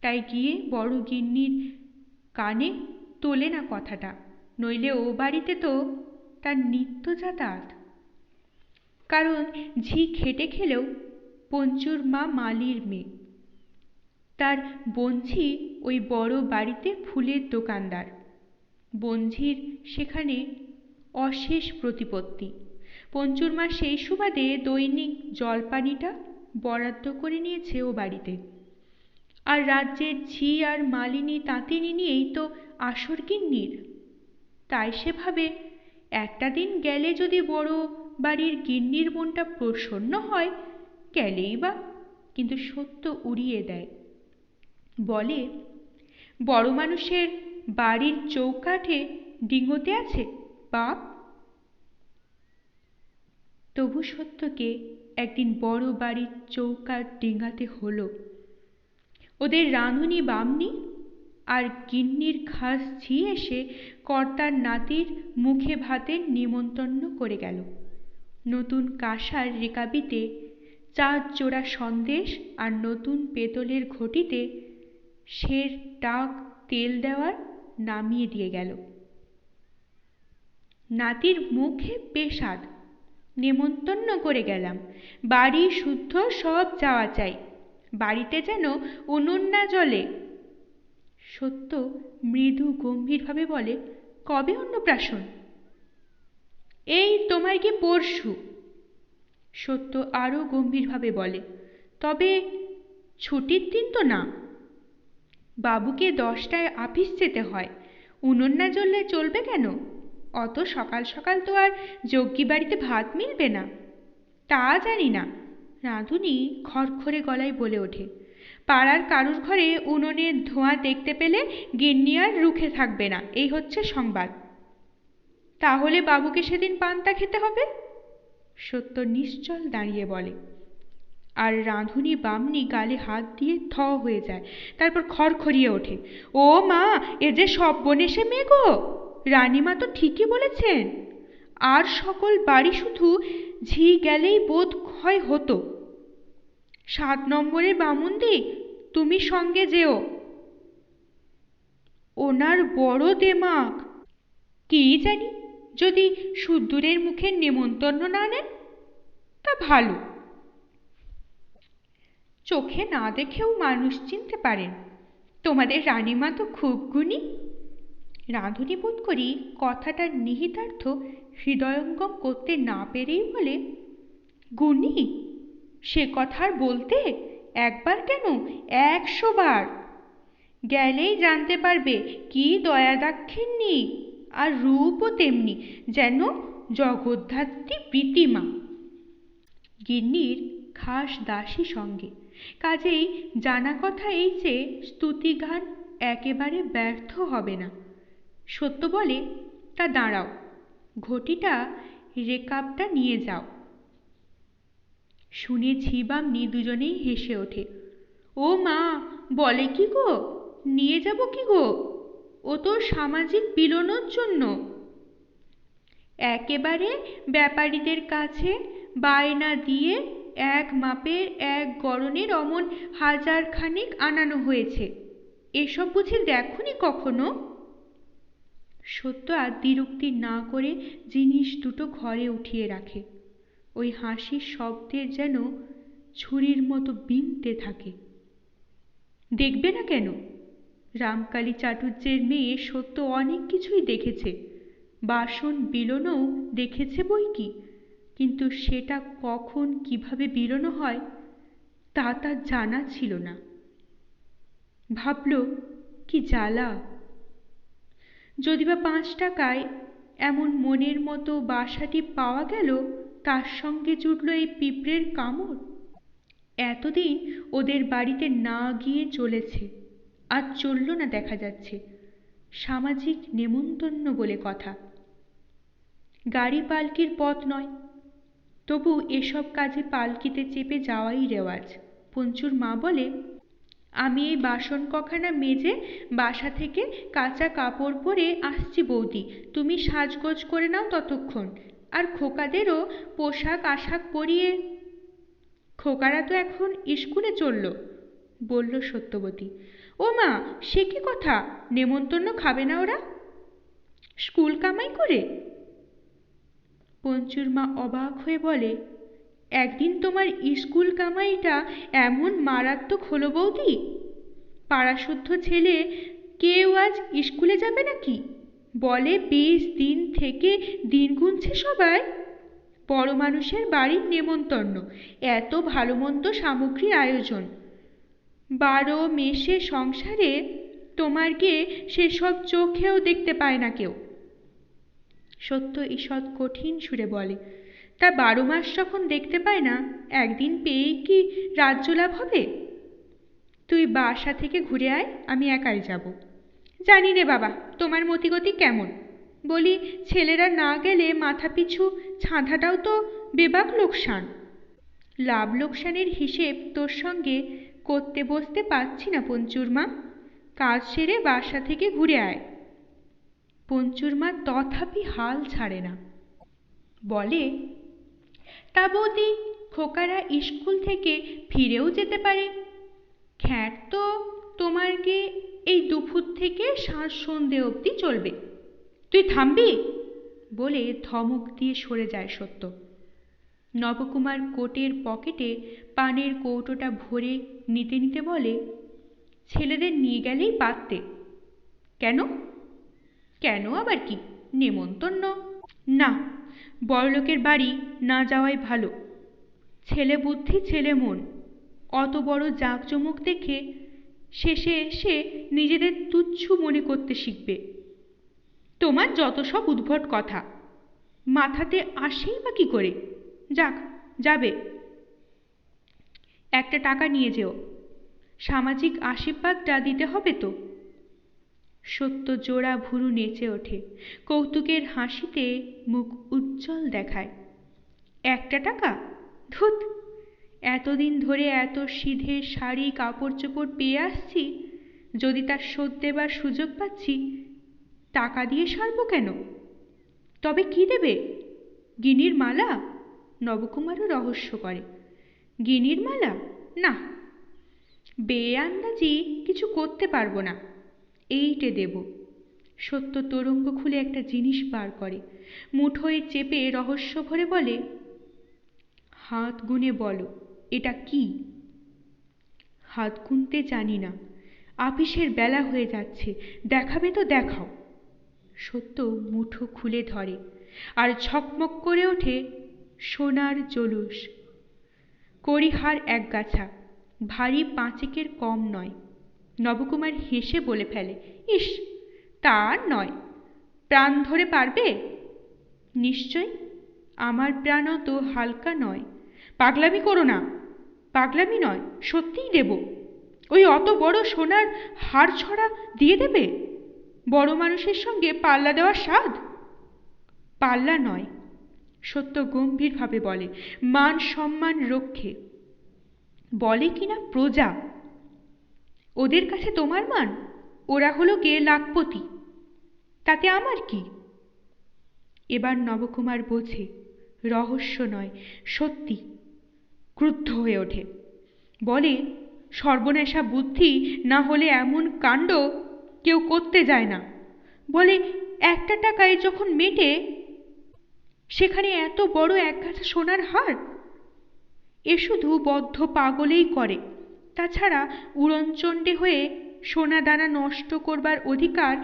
তাই গিয়ে বড় গিন্নির কানে তোলে না কথাটা, নইলে ও বাড়িতে তো তার নিত্য যাতায়াত। কারণ ঝি খেটে খেলেও পঞ্চুর মা মালির মেয়ে, তার বঞ্ঝি ওই বড় বাড়িতে ফুলের দোকানদার। বঞ্ঝির সেখানে অশেষ প্রতিপত্তি। পঞ্চুর মা সেই সুবাদে দৈনিক জলপানিটা বরাদ্দ করে নিয়েছে ও বাড়িতে। আর রাজ্যের ঝি আর মালিনী তাঁতিনী নিয়েই তো আসর গিন্নির। তাই সে ভাবে একটা দিন গেলে যদি বড় বাড়ির গিন্নির মনটা প্রসন্ন হয়, গেলেই বা। কিন্তু সত্য উড়িয়ে দেয়, বলে বড় মানুষের বাড়ির চৌকাঠে ডিঙোতে আছে বাপ। তবু সত্যকে একদিন বড় বাড়ির চৌকাঠ ডিঙাতে হলো। ওদের রাঁধুনি বামনি আর গিন্নির খাস ঝি এসে কর্তার নাতির মুখে ভাতের নিমন্ত্রণ করে গেল। নতুন কাঁসার রেকাবিতে 4 জোড়া সন্দেশ আর নতুন পেতলের ঘটিতে সের টাক তেল দেওয়ার নামিয়ে দিয়ে গেল। নাতির মুখে পেশাদ, নেমন্তন্ন করে গেলাম, বাড়ি শুদ্ধ সব যাওয়া চাই, বাড়িতে যেন উনুন না জ্বলে। সত্য মৃদু গম্ভীরভাবে বলে, কবে অন্নপ্রাশন? এই তোমার কি পরশু? সত্য আরো গম্ভীরভাবে বলে, তবে ছুটির দিন তো না। বাবুকে 10টায় আপিস যেতে হয়, উনুন না জ্বললে চলবে কেন? অত সকাল সকাল তো আর যজ্ঞী বাড়িতে ভাত মিলবে না। তা জানি না, রাঁধুনি খড়খড়ে গলায় বলে ওঠে। পাড়ার কারুর ঘরে উনুনের ধোঁয়া দেখতে পেলে গিন্নি আর রুখে থাকবে না, এই হচ্ছে সংবাদ। তাহলে বাবুকে সেদিন পান্তা খেতে হবে। সত্য নিশ্চল দাঁড়িয়ে বলে, আর রাঁধুনি বামনি গালে হাত দিয়ে থ হয়ে যায়। তারপর খড়খড়িয়ে ওঠে, ও মা, এ যে সব্বনেশে মেয়ে গো, রানীমা তো ঠিকই বলেছেন। আর সকল বাড়ি শুধু ঝি গেলেই বোধ হয় হতো। 7 নম্বরের বামুনদি, তুমি সঙ্গে যেও। ওনার বড় দেমাক, কি জানি, যদি সুদ্দূরের মুখের নেমন্তন্ন না নেন তা ভালো। চোখে না দেখেও মানুষ চিনতে পারেন, তোমাদের রানীমা তো খুব গুণী। রাঁধুনি বোধ করি কথাটার নিহিতার্থ হৃদয়ঙ্গম করতে না পেরেই বলে, গুণী? সে কথার বলতে, একবার কেন 100 বার। গেলেই জানতে পারবে কি দয়া দাক্ষিণ্যি, আর রূপও তেমনি, যেন জগদ্ধাত্রী প্রীতিমা। গিন্নির খাস দাসী সঙ্গে, কাজেই জানা কথা এই যে স্তুতিগান একেবারে ব্যর্থ হবে না। সত্য বলে, তা দাঁড়াও, ঘটিটা রেকাবটা নিয়ে যাও। শুনে ঝি বামনি দুজনেই হেসে ওঠে। ও মা, বলে কি গো, নিয়ে যাব কি গো? ও তো সামাজিক বিলোনোর জন্য। একেবারে ব্যাপারীদের কাছে বায়না দিয়ে 1 মাপের 1 গড়নের অমন 1000 খানিক আনানো হয়েছে। এসব বুঝি দেখনি কখনো? সত্য আর দ্বিরুক্তি না করে জিনিস দুটো ঘরে উঠিয়ে রাখে। ওই হাসির শব্দের যেন ছুরির মতো বিনতে থাকে। দেখবে না কেন? রামকালী চাটুর্যের মেয়ে সত্য অনেক কিছুই দেখেছে, বাসন বিলোনও দেখেছে বই কি, কিন্তু সেটা কখন কিভাবে বিলোনো হয় তা তার জানা ছিল না। ভাবল, কি জ্বালা! যদি বা 5 টাকায় এমন মনের মতো বাসাটি পাওয়া গেল, তার সঙ্গে জুটল এই পিঁপড়ের কামড়। এতদিন ওদের বাড়িতে না গিয়ে চলেছে, আজ চলল না দেখা যাচ্ছে। সামাজিক নেমন্তন্ন বলে কথা, গাড়ি পালকির পথ নয়, তবু এসব কাজে পালকিতে চেপে যাওয়াই রেওয়াজ। পঞ্চুর মা বলে, আমি এই বাসন কখানা মেজে বাসা থেকে কাঁচা কাপড় পরে আসছি বৌদি, তুমি সাজগোজ করে নাও ততক্ষণ, আর খোকাদেরও পোশাক আশাক পরিয়ে। খোকারা তো এখন স্কুলে চলল, বলল সত্যবতী। ও মা, সে কি কথা, নেমন্তন্ন খাবে না ওরা? স্কুল কামাই করে? পঞ্চুর মা অবাক হয়ে বলে, একদিন তোমার স্কুল কামাইটা এমন মারাত্মক হলো বৌদি, পাড়াশুদ্ধ ছেলে কেউ আজ স্কুলে যাবে নাকি? বলে 20 দিন থেকে দিন গুনছে সবাই। বড় মানুষের বাড়ির নেমন্তন্ন, এত ভালো মন্দ সামগ্রীর আয়োজন, 12 মেশে সংসারে তোমার গিয়ে সেসব চোখেও দেখতে পায় না কেউ। সত্য ঈষৎ কঠিন সুরে বলে, তা 12 মাস যখন দেখতে পায় না, একদিন পেয়েই কি রাজ্য লাভ হবে? তুই বাসা থেকে ঘুরে আয়, আমি একাই যাব। জানি রে বাবা তোমার মতিগতি কেমন। বলি, ছেলেরা না গেলে মাথা পিছু ছাঁধাটাও তো বেবাক লোকসান। লাভ লোকসানের হিসেব তোর সঙ্গে করতে বসতে পারছি না পঞ্চুর মা, কাজ সেরে বাসা থেকে ঘুরে আয়। পঞ্চুর মা তথাপি হাল ছাড়ে না, বলে, তা বৌদি, খোকারা স্কুল থেকে ফিরেও যেতে পারে। খ্যাট তো তোমার গে এই দুপুর থেকে সাঁঝ সন্ধে অবধি চলবে। তুই থামবি, বলে ধমক দিয়ে সরে যায় সত্য। নবকুমার কোটের পকেটে পানের কৌটোটা ভরে নিতে নিতে বলে, ছেলেদের নিয়ে গেলেই পারতে। কেন? কেন আবার কি, নেমন্তন্ন। না, বড়লোকের বাড়ি না যাওয়াই ভালো। ছেলে বুদ্ধি ছেলে মন, অত বড় জাঁকজমক দেখে শেষে এসে নিজেদের তুচ্ছ মনে করতে শিখবে। তোমার যত সব উদ্ভট কথা মাথাতে আসেই বা কি করে? যাক, যাবে। একটা টাকা নিয়ে যেও, সামাজিক আশীর্বাদটা দিতে হবে তো। সত্য জোড়া ভুরু নেচে ওঠে, কৌতুকের হাসিতে মুখ উজ্জ্বল দেখায়। 1 টাকা? ধুত, এতদিন ধরে এত সিধে শাড়ি কাপড় চোপড় পেয়ে আসছি, যদি তার শোধ দেবার সুযোগ পাচ্ছি, টাকা দিয়ে সারব কেন? তবে কি দেবে? গিনির মালা? নবকুমারও রহস্য করে। গিনির মালা? না, বেআন্দাজি কিছু করতে পারবো না, এইটে দেব। সত্য তরঙ্গ খুলে একটা জিনিস বার করে, মুঠোয় চেপে রহস্য ভরে বলে, হাত গুনে বলো, এটা কি? হাত গুনতে জানি না, আপিসের বেলা হয়ে যাচ্ছে, দেখাবে তো দেখাও। সত্য মুঠো খুলে ধরে, আর ঝকমক করে ওঠে সোনার জলুস। কড়িহার 1 গাছা, ভারী 5 কম নয়। নবকুমার হেসে বলে ফেলে, ইস, তার নয়, প্রাণ ধরে পারবে? নিশ্চয়, আমার প্রাণও তো হালকা নয়। পাগলামি করো না। পাগলামি নয়, সত্যিই দেব। ওই অত বড় সোনার হার ছড়া দিয়ে দেবে? বড় মানুষের সঙ্গে পাল্লা দেওয়ার স্বাদ? পাল্লা নয়, সত্য গম্ভীরভাবে বলে, মান সম্মান রক্ষে। বলে কিনা প্রজা। ওদের কাছে তোমার মান? ওরা হলো গিয়ে লাখপতি, তাতে আমার কি? এবার নবকুমার বোঝে রহস্য নয়, সত্যি। ক্রুদ্ধ হয়ে ওঠে, বলে, সর্বনেশা বুদ্ধি না হলে এমন কাণ্ড কেউ করতে যায় না। বলে, 1 টাকায় যখন মেটে, সেখানে এত বড় 1 গাছা সোনার হার? এ শুধু বদ্ধ পাগলেই করে। তাছাড়া উড়নচণ্ডী হয়ে সোনা দানা নষ্ট করবার অধিকার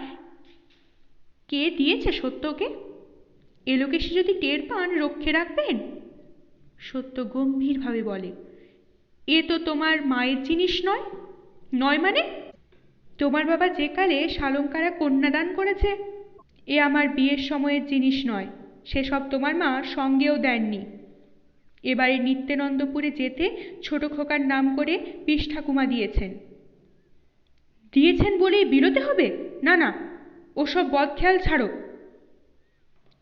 কে দিয়েছে সত্যকে? এলোকেশে যদি টের পান, রক্ষে রাখবেন? সত্য গম্ভীরভাবে বলে, এ তো তোমার মায়ের জিনিস নয়। নয় মানে? তোমার বাবা যে কালে শালঙ্কারা কন্যাদান করেছে, এ আমার বিয়ের সময়ের জিনিস নয়। সেসব তোমার মা সঙ্গেও দেননি। এবারে নিত্যানন্দপুরে যেতে ছোট খোকার নাম করে পিস ঠাকুমা দিয়েছেন। দিয়েছেন বলেই বিলোতে হবে? না না, ওসব বদখেয়াল ছাড়ো।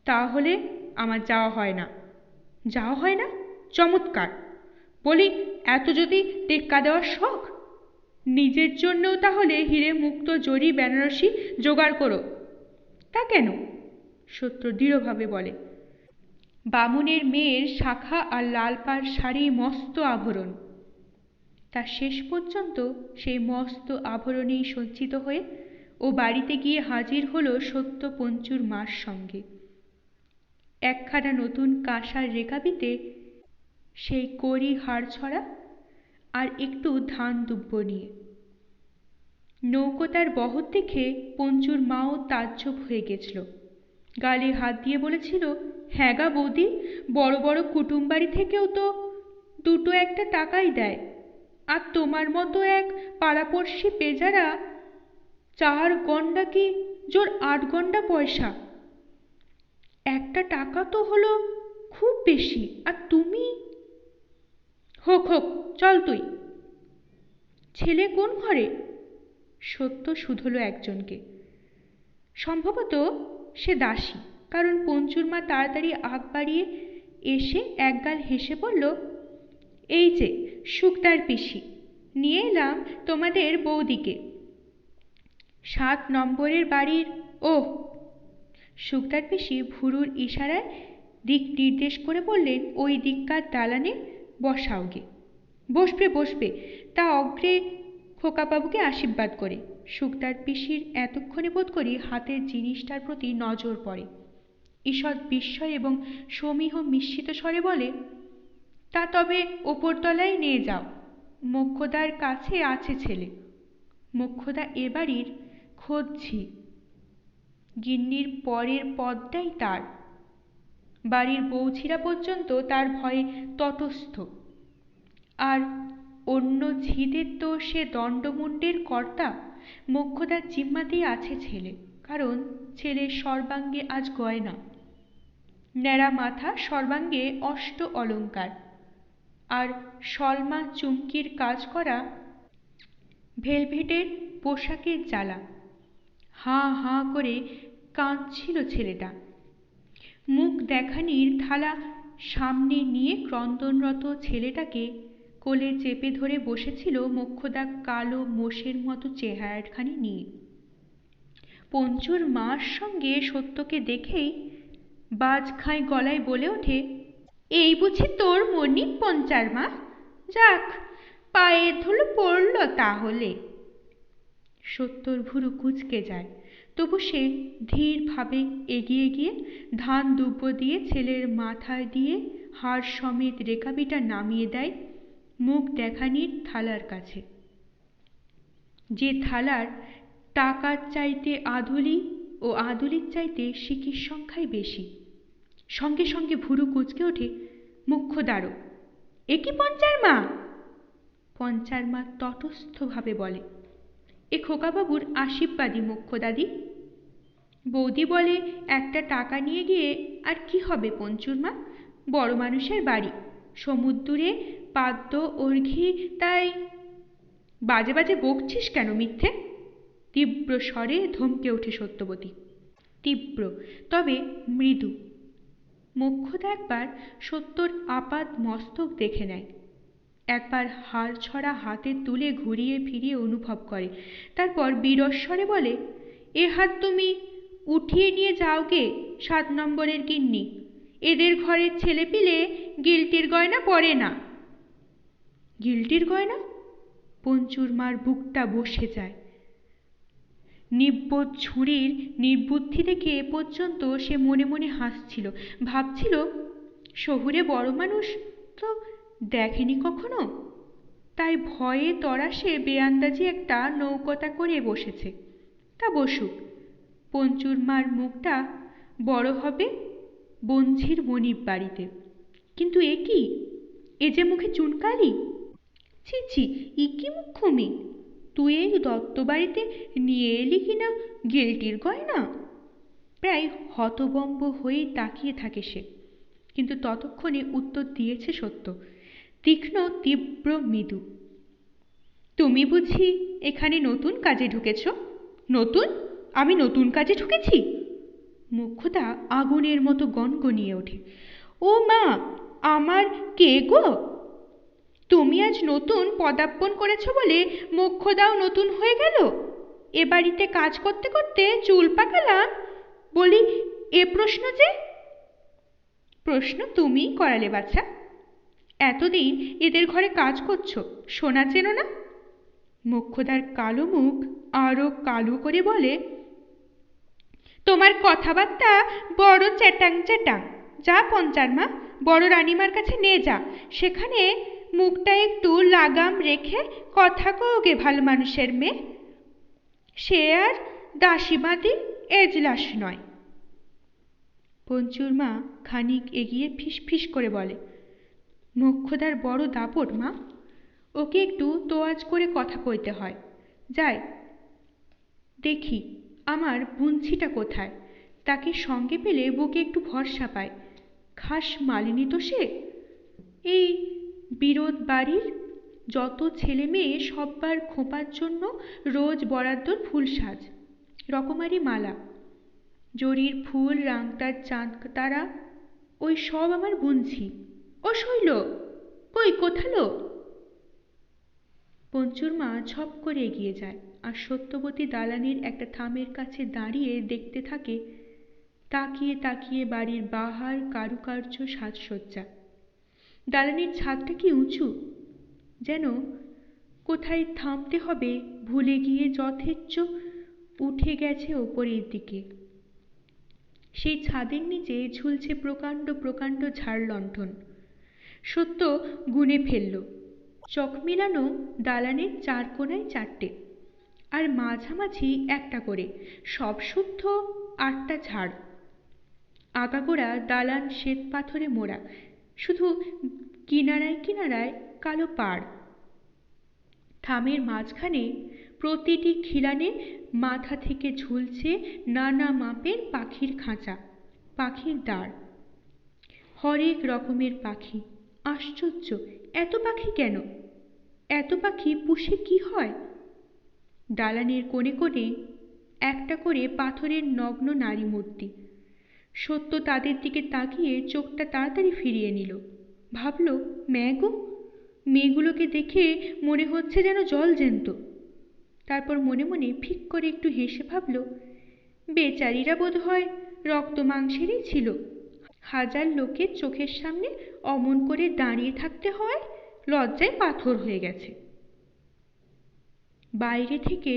তাহলে আমার যাওয়া হয় না। যাওয়া হয় না? চমৎকার। বলি, এত যদি টেক্কা দেওয়ার শখ, নিজের জন্যও তাহলে হিরে মুক্ত জরি বেনারসি জোগাড় করো। তা কেন? সত্য দৃঢ়ভাবে বলে। বামুনের মেয়ের শাখা আর লাল পাড় শাড়ি মস্ত আভরণ। তার শেষ পর্যন্ত সেই মস্ত আভরণেই সজ্জিত হয়ে ও বাড়িতে গিয়ে হাজির হলো সত্য পঞ্চুর মার সঙ্গে। একখানা নতুন কাঁসার রেকাবিতে সেই কড়ি হাড় ছড়া আর একটু ধান দুব্য নিয়ে। নৌকো তার বহর দেখে পঞ্চুর মাও তাজ্জব হয়ে গেছিল। গালে হাত দিয়ে বলেছিল, হ্যাঁ গা বৌদি, বড় বড় কুটুম বাড়ি থেকেও তো দুটো একটা টাকাই দেয়, আর তোমার মতো এক পাড়াপড়শি পেজারা 4 গন্ডা কি জোর 8 গন্ডা পয়সা। একটা টাকা তো হলো খুব বেশি, আর তুমি। হোক হোক, চল তুই। ছেলে কোন ঘরে? সত্য শুধল একজনকে। সম্ভবত সে দাসী, কারণ পঞ্চুর মা তাড়াতাড়ি আগ বাড়িয়ে এসে একগাল হেসে বলল, এই যে শুকদার পিসি, নিয়ে এলাম তোমাদের বৌদিকে। 7 নম্বরের বাড়ির। ওহ! শুকদার পিসি ভুরুর ইশারায় দিক নির্দেশ করে বললেন, ওই দিককার দালানে বসাওগে। বসবে বসবে, তা অগ্রে খোকাবাবুকে আশীর্বাদ করে। শুকদার পিসির এতক্ষণে বোধ করি হাতের জিনিসটার প্রতি নজর পড়ে। ঈষৎ বিস্ময় এবং সমীহ মিশ্রিত স্বরে বলে, তা তবে ওপরতলায় নিয়ে যাও, মোক্ষদার কাছে আছে ছেলে। মোক্ষদা এ বাড়ির খোঁজঝি। গিন্নির পরের পদটাই তার। বাড়ির বৌঝিরা পর্যন্ত তার ভয়ে তটস্থ। আর অন্য ঝিদের তো সে দণ্ডমুণ্ডের কর্তা। মোক্ষদার জিম্মাতেই আছে ছেলে, কারণ ছেলের সর্বাঙ্গে আজ গয়না। ন্যাড়া মাথা, সর্বাঙ্গে অষ্ট অলঙ্কার, আর সলমা চুমকির কাজ করা ভেলভেটের পোশাকের জ্বালা। হাঁ হাঁ করে কাঁদছিল ছেলেটা। মুখ দেখানির থালা সামনে নিয়ে ক্রন্দনরত ছেলেটাকে কোলে চেপে ধরে বসেছিল মোক্ষদা কালো মোষের মতো চেহারাখানি নিয়ে। পঞ্চুর মার সঙ্গে সত্যকে দেখেই বাজখাঁই গলায় বলে ওঠে, এই বুঝি তোর মনি পঞ্চার মা? যাক, পায়ে ধুলো পড়ল তাহলে। সত্যর ভুরু কুঁচকে যায়, তবু সে ধীরভাবে এগিয়ে গিয়ে ধান দুব্য দিয়ে ছেলের মাথায় দিয়ে হাড় সমেত রেকাবিটা নামিয়ে দেয় মুখ দেখানির থালার কাছে, যে থালার টাকার চাইতে আধুলি ও আধুলির চাইতে সিকির সংখ্যাই বেশি। সঙ্গে সঙ্গে ভুরু কুঁচকে ওঠে মুখ্যদারও। এ কি পঞ্চার মা? পঞ্চার মা তটস্থভাবে বলে, এ খোকাবাবুর আশীর্বাদী মুখ্যদাদি। বৌদি বলে, একটা টাকা নিয়ে গিয়ে আর কি হবে পঞ্চুর মা? বড় মানুষের বাড়ি, সমুদ্রে পাদ্য অর্ঘি, তাই। বাজে বাজে বকছিস কেন মিথ্যে? তীব্র স্বরে ধমকে ওঠে সত্যবতী। তীব্র, তবে মৃদু। মোক্ষদা একবার সত্যর আপাদ মস্তক দেখে নেয়, একবার হাড় ছড়া হাতে তুলে ঘুরিয়ে ফিরিয়ে অনুভব করে, তারপর বিরস্বরে বলে, এ হাত তুমি উঠিয়ে নিয়ে যাওগে 7 নম্বরের গিন্নি। এদের ঘরের ছেলে পিলে গিলটির গয়না পরে না। গিলটির গয়না? পঞ্চুর মার বুকটা বসে যায়। নিব্বোধ ছুরির নির্বুদ্ধি দেখে এ পর্যন্ত সে মনে মনে হাসছিল, ভাবছিল, শহুরে বড় মানুষ তো দেখেনি কখনো, তাই ভয়ে তরাসে বেআন্দাজি একটা নৌকোতা করে বসেছে। তা বসুক, পঞ্চুর মার মুখটা বড় হবে বঞ্ঝির মনিব বাড়িতে। কিন্তু এ কি? এ যে মুখে চুনকালি। ছি ছি, ইকি মুখ্যমি, তুই এই দত্ত বাড়িতে নিয়ে এলি কিনা গিলটির গয়না? প্রায় হতবম্ব হয়েই তাকিয়ে থাকে সে, কিন্তু ততক্ষণে উত্তর দিয়েছে সত্য, তীক্ষ্ণ তীব্র মৃদু। তুমি বুঝি এখানে নতুন কাজে ঢুকেছ? নতুন? আমি নতুন কাজে ঢুকেছি? মোক্ষদা আগুনের মতো গনগনিয়ে ওঠে। ও মা, আমার কে গো? তুমি আজ নতুন পদার্পণ করেছ বলে মোক্ষদাও নতুন হয়ে গেল? এ বাড়িতে কাজ করতে করতে চুল পাকালাম বলি, এ প্রশ্ন যে? প্রশ্ন তুমিই করালে বাছা। এতদিন এদের ঘরে কাজ করছো, সোনা চেনো না? মোক্ষদার কালো মুখ আরো কালো করে বলে, তোমার কথাবার্তা বড় চ্যাটাং চ্যাটাং। যা পঞ্চার মা, বড় রানীমার কাছে নিয়ে যা, সেখানে মুখটা একটু লাগাম রেখে কথা কওগে ভালো মানুষের মেয়ে। সে আর দাসীবাদী এজলাস নয়। পঞ্চুর মা খানিক এগিয়ে ফিস ফিস করে বলে, মোক্ষদার বড় দাপট মা, ওকে একটু তোয়াজ করে কথা কইতে হয়। যাই দেখি আমার বুনছিটা কোথায়, তাকে সঙ্গে পেলে বুকে একটু ভরসা পায়। খাস মালিনী তো সে। এই বিরোধ বাড়ির যত ছেলে মেয়ে সব্বার খোঁপার জন্য রোজ বরাদ্দর ফুল সাজ, রকমারি মালা, জরির ফুল, রাংটার চাঁদ তারা, ওই সব আমার বুনছি। ও শৈল, কই কোথালো? পঞ্চুর মা ঝপ করে এগিয়ে যায় আর সত্যবতী দালানের একটা থামের কাছে দাঁড়িয়ে দেখতে থাকে, তাকিয়ে তাকিয়ে বাড়ির বাহার কারুকার্য সাজসজ্জা। দালানের ছাদটা কি উঁচু, যেন কোথায় থামতে হবে ভুলে গিয়ে যথেচ্ছ উঠে গেছে ওপরের দিকে। সেই ছাদের নিচে ঝুলছে প্রকাণ্ড প্রকাণ্ড ঝাড় লণ্ঠন। সত্য গুনে ফেলল, চক মিলানো দালানের চার কোনায় চারটে, আর মাঝামাঝি একটা করে, সব শুদ্ধ 8টা ঝাড়। আগাগোড়া দালান শ্বেত পাথরে মোড়া, শুধু কিনারায় কিনারায় কালো পাড়। থামের মাঝখানে প্রতিটি খিলানে মাথা থেকে ঝুলছে নানা মাপের পাখির খাঁচা, পাখির দাঁড়। হরেক রকমের পাখি। আশ্চর্য, এত পাখি কেন? এত পাখি পুষে কি হয়? দালানের কোণে কোণে একটা করে পাথরের নগ্ন নারী মূর্তি। সত্য তাদের দিকে তাকিয়ে চোখটা তাড়াতাড়ি ফিরিয়ে নিল। ভাবল, ম্যাগো, মেয়েগুলোকে দেখে মনে হচ্ছে যেন জল জ্যান্ত। তারপর মনে মনে ফিক করে একটু হেসে ভাবল, বেচারিরা বোধ হয় রক্ত মাংসেরই ছিল। হাজার লোকের চোখের সামনে অমন করে দাঁড়িয়ে থাকতে হয়, লজ্জায় পাথর হয়ে গেছে। বাইরে থেকে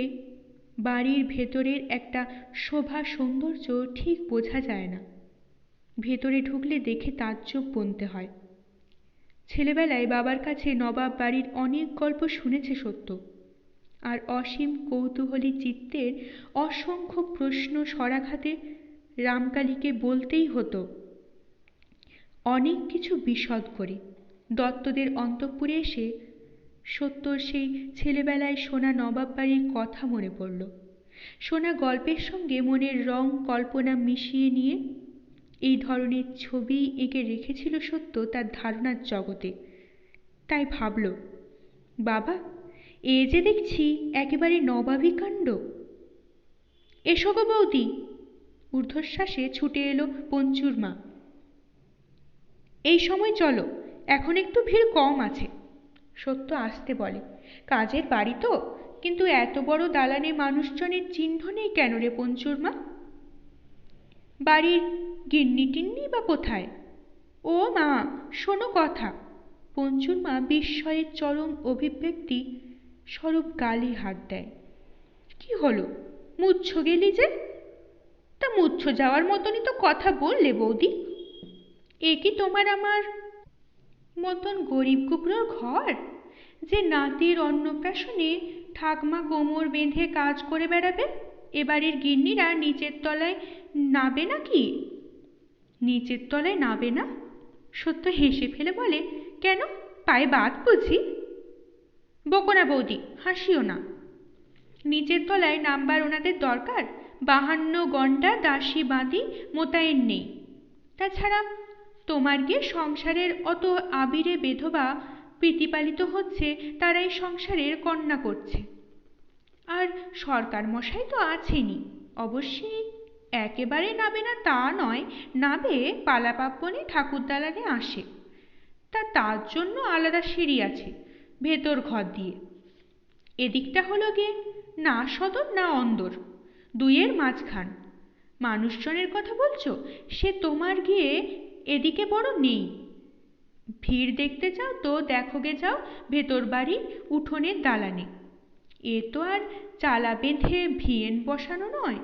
বাড়ির ভেতরের একটা শোভা সৌন্দর্য ঠিক বোঝা যায় না, ভেতরে ঢুকলে দেখে তাজ্জব বনতে হয়। ছেলেবেলায় বাবার কাছে নবাব বাড়ির অনেক গল্প শুনেছে সত্য, আর অসীম কৌতূহলী চিত্তের অসংখ্য প্রশ্ন সরাঘাতে রামকালীকে বলতেই হতো অনেক কিছু বিশদ করে। দত্তদের অন্তঃপুরে এসে সত্যর সেই ছেলেবেলায় শোনা নবাব বাড়ির কথা মনে পড়ল। শোনা গল্পের সঙ্গে মনের রং কল্পনা মিশিয়ে নিয়ে এই ধরনের ছবি এঁকে রেখেছিল সত্য তার ধারণার জগতে। তাই ভাবল, বাবা, এ যে দেখছি একেবারে নবাবী কাণ্ড। এসো গো বৌদি। ঊর্ধ্বশ্বাসে ছুটে এলো পঞ্চুর মা। এই সময় চলো, এখন একটু ভিড় কম আছে। সত্য আসতে বলে, কাজের বাড়ি তো, কিন্তু এত বড় দালানে মানুষজনের চিহ্ন নেই কেন রে পঞ্চুর মা? বাড়ির গিন্নি টিন্নি বা কোথায়? ও মা, শোনো কথা। পঞ্চুর মা বিস্ময়ের চরম অভিব্যক্তি স্বরূপ গালে হাত দেয়। কি হলো, মুচ্ছ গেলি যে? তা মুচ্ছ যাওয়ার মতনই তো কথা বললে বৌদি। এ কি তোমার আমার মতন গরিব গুবরোর ঘর, যে নাতির অন্নপ্রাশনে ঠাকমা কোমর বেঁধে কাজ করে বেড়াবে? এ বাড়ির গিন্নিরা নিচের তলায় নাবে নাকি? নিচের তলায় নাবে না? সত্য হেসে ফেলে বলে, কেন, পায়ে বাত বুঝি? বকো না বৌদি, হাসিও না। নিচের তলায় নাম্বার ওনাদের দরকার, 52 ঘণ্টা দাসী বাঁধি মোতায়েন নেই। তাছাড়া তোমার গিয়ে সংসারের অত আবিরে বেধবা প্রীতিপালিত হচ্ছে, তারাই সংসারের কন্যা করছে। আর সরকার মশাই তো আছেনই, অবশ্যই একেবারে নাবে না তা নয়, নাবে পালাপার্বণে ঠাকুরদালানে আসে। তার জন্য আলাদা সিঁড়ি আছে ভেতর ঘর দিয়ে। এদিকটা হলো গে না সদর না অন্দর, দুইয়ের মাঝখান। মানুষজনের কথা বলছো, সে তোমার গিয়ে এদিকে বড় নেই। ভিড় দেখতে চাও তো দেখো গে যাও ভেতর বাড়ির উঠোনের দালানে। এ তো আর চালা বেঁধে ভিয়েন বসানো নয়,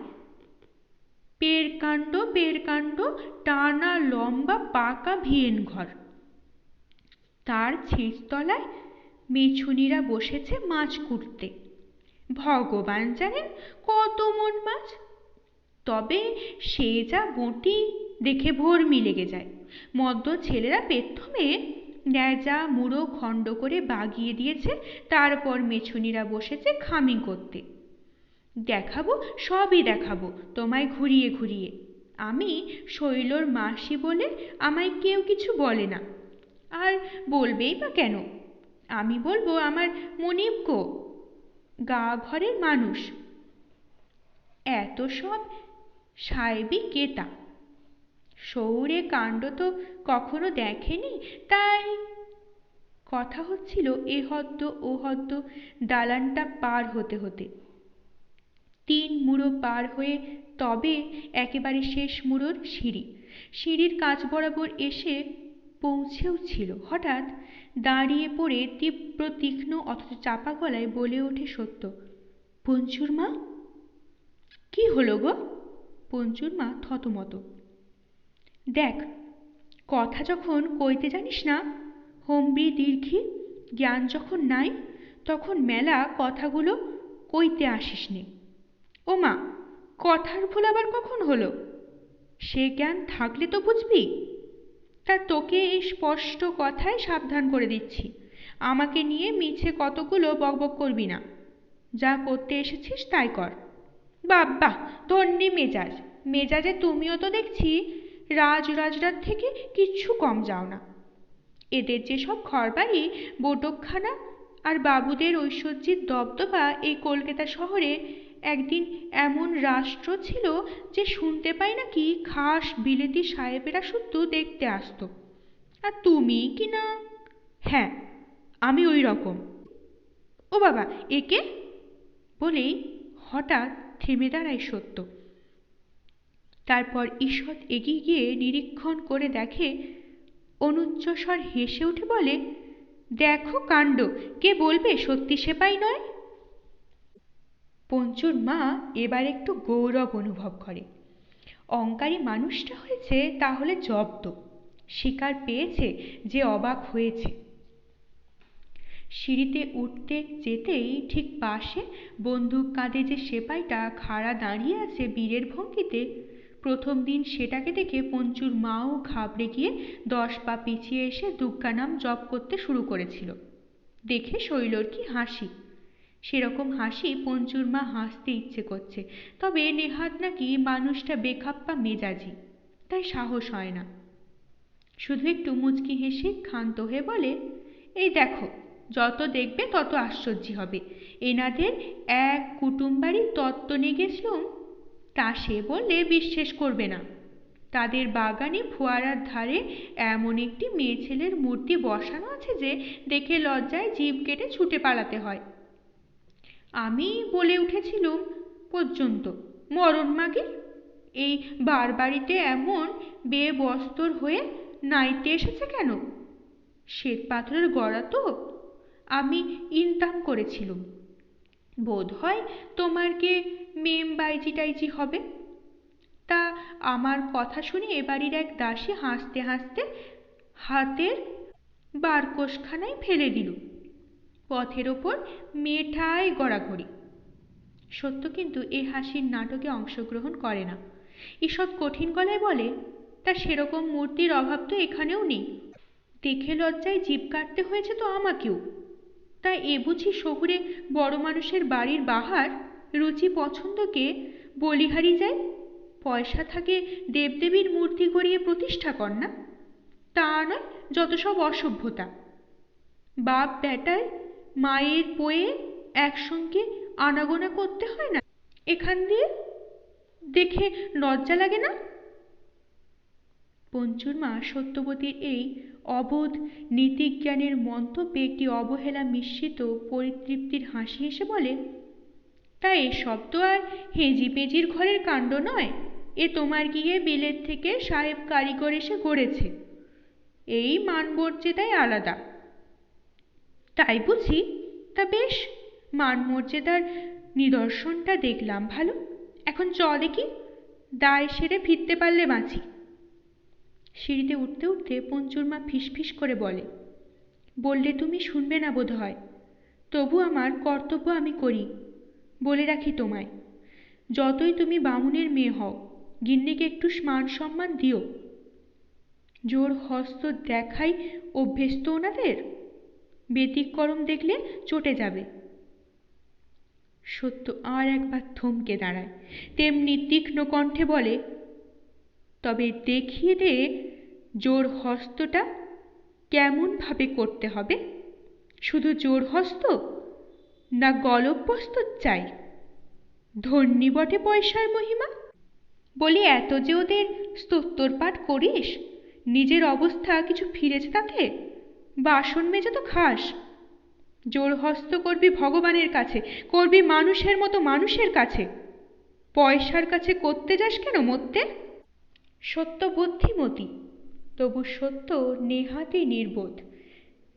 পেরকাণ্ড টানা লম্বা পাকা ভিয়েন ঘর। তার ছিঁচতলায় মেছুনিরা বসেছে মাছ কুটতে। ভগবান জানেন কত মন মাছ, তবে সে যা বঁটি দেখে ভর্মি লেগে যায়। মদ্য ছেলেরা পেট্থমে ন্যাজা মুড়ো খণ্ড করে বাগিয়ে দিয়েছে, তারপর মেছুনিরা বসেছে খামি করতে। দেখাবো, সবই দেখাবো তোমায় ঘুরিয়ে ঘুরিয়ে। আমি শৈলর মাসি বলে আমায় কেউ কিছু বলে না, আর বলবেই বা কেন? আমি বলবো আমার মনিব গো, গা ঘরের মানুষ। এত সব সাহেবি কেতা, শহুরে কাণ্ড তো কখনো দেখেনি, তাই। কথা হচ্ছিল এ হদ্দ ও হদ্দ দালানটা পার হতে হতে। 3 মুড়ো পার হয়ে তবে একেবারে শেষ মুড়োর সিঁড়ি। সিঁড়ির কাছ বরাবর এসে পৌঁছেও ছিল, হঠাৎ দাঁড়িয়ে পড়ে তীব্র তীক্ষ্ণ অথচ চাপা গলায় বলে ওঠে সত্য, পঞ্চুর মা। কি হলো গো? পঞ্চুর মা থতমত। দেখ, কথা যখন কইতে জানিস না, হম্বি দীর্ঘি জ্ঞান যখন নাই, তখন মেলা কথাগুলো কইতে আসিস নে। ও মা, কথার ভুল আবার কখন হলো? সে জ্ঞান থাকলে তো বুঝবি। তা তোকে এই স্পষ্ট কথায় সাবধান করে দিচ্ছি, আমাকে নিয়ে মিছে কতগুলো বকবক করবি না। যা করতে এসেছিস তাই কর। বাবা, ধন্যি মেজাজ। মেজাজে তুমিও তো দেখছি রাজরাজরার থেকে কিচ্ছু কম যাও না। এদের যেসব ঘরবাড়ি, বৈঠকখানা আর বাবুদের ঐশ্বর্যের দবদবা, এই কলকাতা শহরে একদিন এমন রাষ্ট্র ছিল যে শুনতে পাই নাকি খাস বিলেতি সাহেবেরা শুধু দেখতে আসতো। আর তুমি কি না? হ্যাঁ, আমি ওই রকম। ও বাবা, একে বলেই হঠাৎ থেমে দাঁড়ায় সত্য। তারপর ঈষৎ এগিয়ে গিয়ে নিরীক্ষণ করে দেখে, অনুচ্চস্বর হেসে উঠে বলে, দেখো কাণ্ড, কে বলবে সত্যি সেপাই নয়? পঞ্চুর মা এবার একটু গৌরব অনুভব করে। অহংকারী মানুষটা হয়েছে তাহলে জব্দ, শিকার পেয়েছে যে অবাক হয়েছে। সিঁড়িতে উঠতে যেতেই ঠিক পাশে বন্দুক কাঁধে যে সেপাইটা খাড়া দাঁড়িয়ে আছে বীরের ভঙ্গিতে, প্রথম দিন সেটাকে দেখে পঞ্চুর মাও ঘাবড়ে গিয়ে 10 পা পিছিয়ে এসে দুগ্গা নাম জপ করতে শুরু করেছিল। দেখে শৈলর কি হাসি! সেরকম হাসি পঞ্চুর মা হাসতে ইচ্ছে করছে, তবে নেহাত নাকি মানুষটা বেখাপ্পা মেজাজি, তাই সাহস হয় না। শুধু একটু মুচকি হেসে ক্ষান্ত হয়ে বলে, এই দেখো, যত দেখবে তত আশ্চর্য হবে। এনাদের এক কুটুমবাড়ির তত্ত্ব নিয়ে গেছিলুম, তা সে বললে বিশ্বাস করবে না। তাদের বাগানে ফোয়ারার ধারে এমন একটি মেয়ে ছেলের মূর্তি বসানো আছে যে দেখে লজ্জায় জিভ কেটে ছুটে পালাতে হয়। আমি বলে উঠেছিলুম পর্যন্ত, মরণ মাগে, এই বারবাড়িতে এমন বেবস্তর হয়ে নাইতে এসেছে কেন? শ্বেত পাথরের গড়া তো। আমি ইনতাম করেছিলুম, বোধ হয় তোমার কে মেম বাইজি টাইজি হবে। তা আমার কথা শুনে এবাড়ির এক দাসী হাসতে হাসতে হাতের বারকোশখানায় ফেলে দিল, পথের ওপর মেঠায় গড়াগড়ি। সত্য কিন্তু এ হাসির নাটকে অংশগ্রহণ করে না। ঈষৎ কঠিন গলায় বলে, তা সেরকম মূর্তির অভাব তো এখানেও নেই। দেখে লজ্জায় জিভ কাটতে হয়েছে তো আমাকেও। তা এ বুঝি শহুরে বড় মানুষের বাড়ির বাহার, রুচি পছন্দকে বলিহারি যায়, পয়সা থাকে দেবদেবীর মূর্তি গড়িয়ে প্রতিষ্ঠা কর না? তা নয়, যত সব অসভ্যতা। বাপ বেটায় মায়ের পোয়ে একসঙ্গে আনাগোনা করতে হয় না এখান দিয়ে? দেখে লজ্জা লাগে না? পঞ্চুর মা সত্যবতীর এই অবোধ নীতিজ্ঞানের মন্তব্যে একটি অবহেলা মিশ্রিত পরিতৃপ্তির হাসি হেসে বলে, তা এসব তো আর হেজি পেজির ঘরের কাণ্ড নয়। এ তোমার গিয়ে বিলেত থেকে সাহেব কারিগর এসে গড়েছে। এই মানমর্যাদাই আলাদা। তাই বুঝি? তা বেশ, মানমর্যাদার নিদর্শনটা দেখলাম ভালো। এখন চ দেখি, দায় সেরে ফিরতে পারলে বাঁচি। সিঁড়িতে উঠতে উঠতে পঞ্চুর মা ফিসফিস করে বললে তুমি শুনবে না বোধ হয়, তবু আমার কর্তব্য আমি করি। বলে রাখি তোমায়, যতই তুমি বামুনের মেয়ে হও, গিন্নিকে একটু মান সম্মান দিও। জোর হস্ত দেখাই অভ্যেস তো ওনাদের, ব্যতিক্রম দেখলে চটে যাবে। সত্য আর একবার থমকে দাঁড়ায়, তেমনি তীক্ষ্ণ কণ্ঠে বলে, তবে দেখিয়ে দে জোর হস্তটা কেমন ভাবে করতে হবে। শুধু জোর হস্ত না গলব্যস্ত চাই? ধন্যি বটে পয়সার মহিমা। বলি, এত যে ওদের স্তোত্তর পাঠ করিস, নিজের অবস্থা কিছু ফিরেছে তাতে? বাসন মেজে তো খাস। জোর হস্ত করবি ভগবানের কাছে, করবি মানুষের মতো মানুষের কাছে, পয়সার কাছে করতে যাস কেন মরতে? সত্য বুদ্ধিমতী, তবু সত্য নেহাতই নির্বোধ।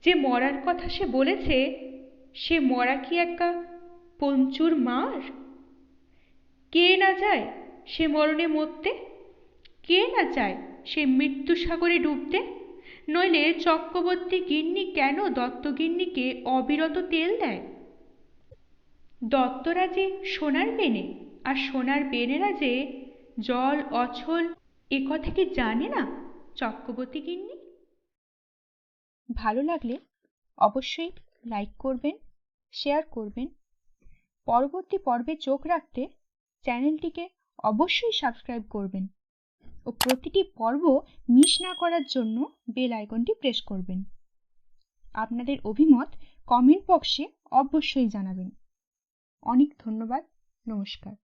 যে মরার কথা সে বলেছে, সে মরা কি একা পঞ্চুর মার? কে না যায় সে মরণে মরতে? কে না চায় সে মৃত্যু সাগরে ডুবতে? নইলে চক্রবর্তী গিন্নি কেন দত্তগিন্নিকে অবিরত তেল দেয়? দত্তরা যে সোনার বেনে, আর সোনার বেনেরা যে জল অছল, এ কথা কি জানে না চক্রবর্তী গিন্নি? ভালো লাগলে অবশ্যই লাইক করবেন, শেয়ার করবেন। পরবর্তী পর্বে চোখ রাখতে চ্যানেলটিকে অবশ্যই সাবস্ক্রাইব করবেন ও প্রতিটি পর্ব মিস না করার জন্য বেল আইকনটি প্রেস করবেন। আপনাদের অভিমত কমেন্ট বক্সে অবশ্যই জানাবেন। অনেক ধন্যবাদ। নমস্কার।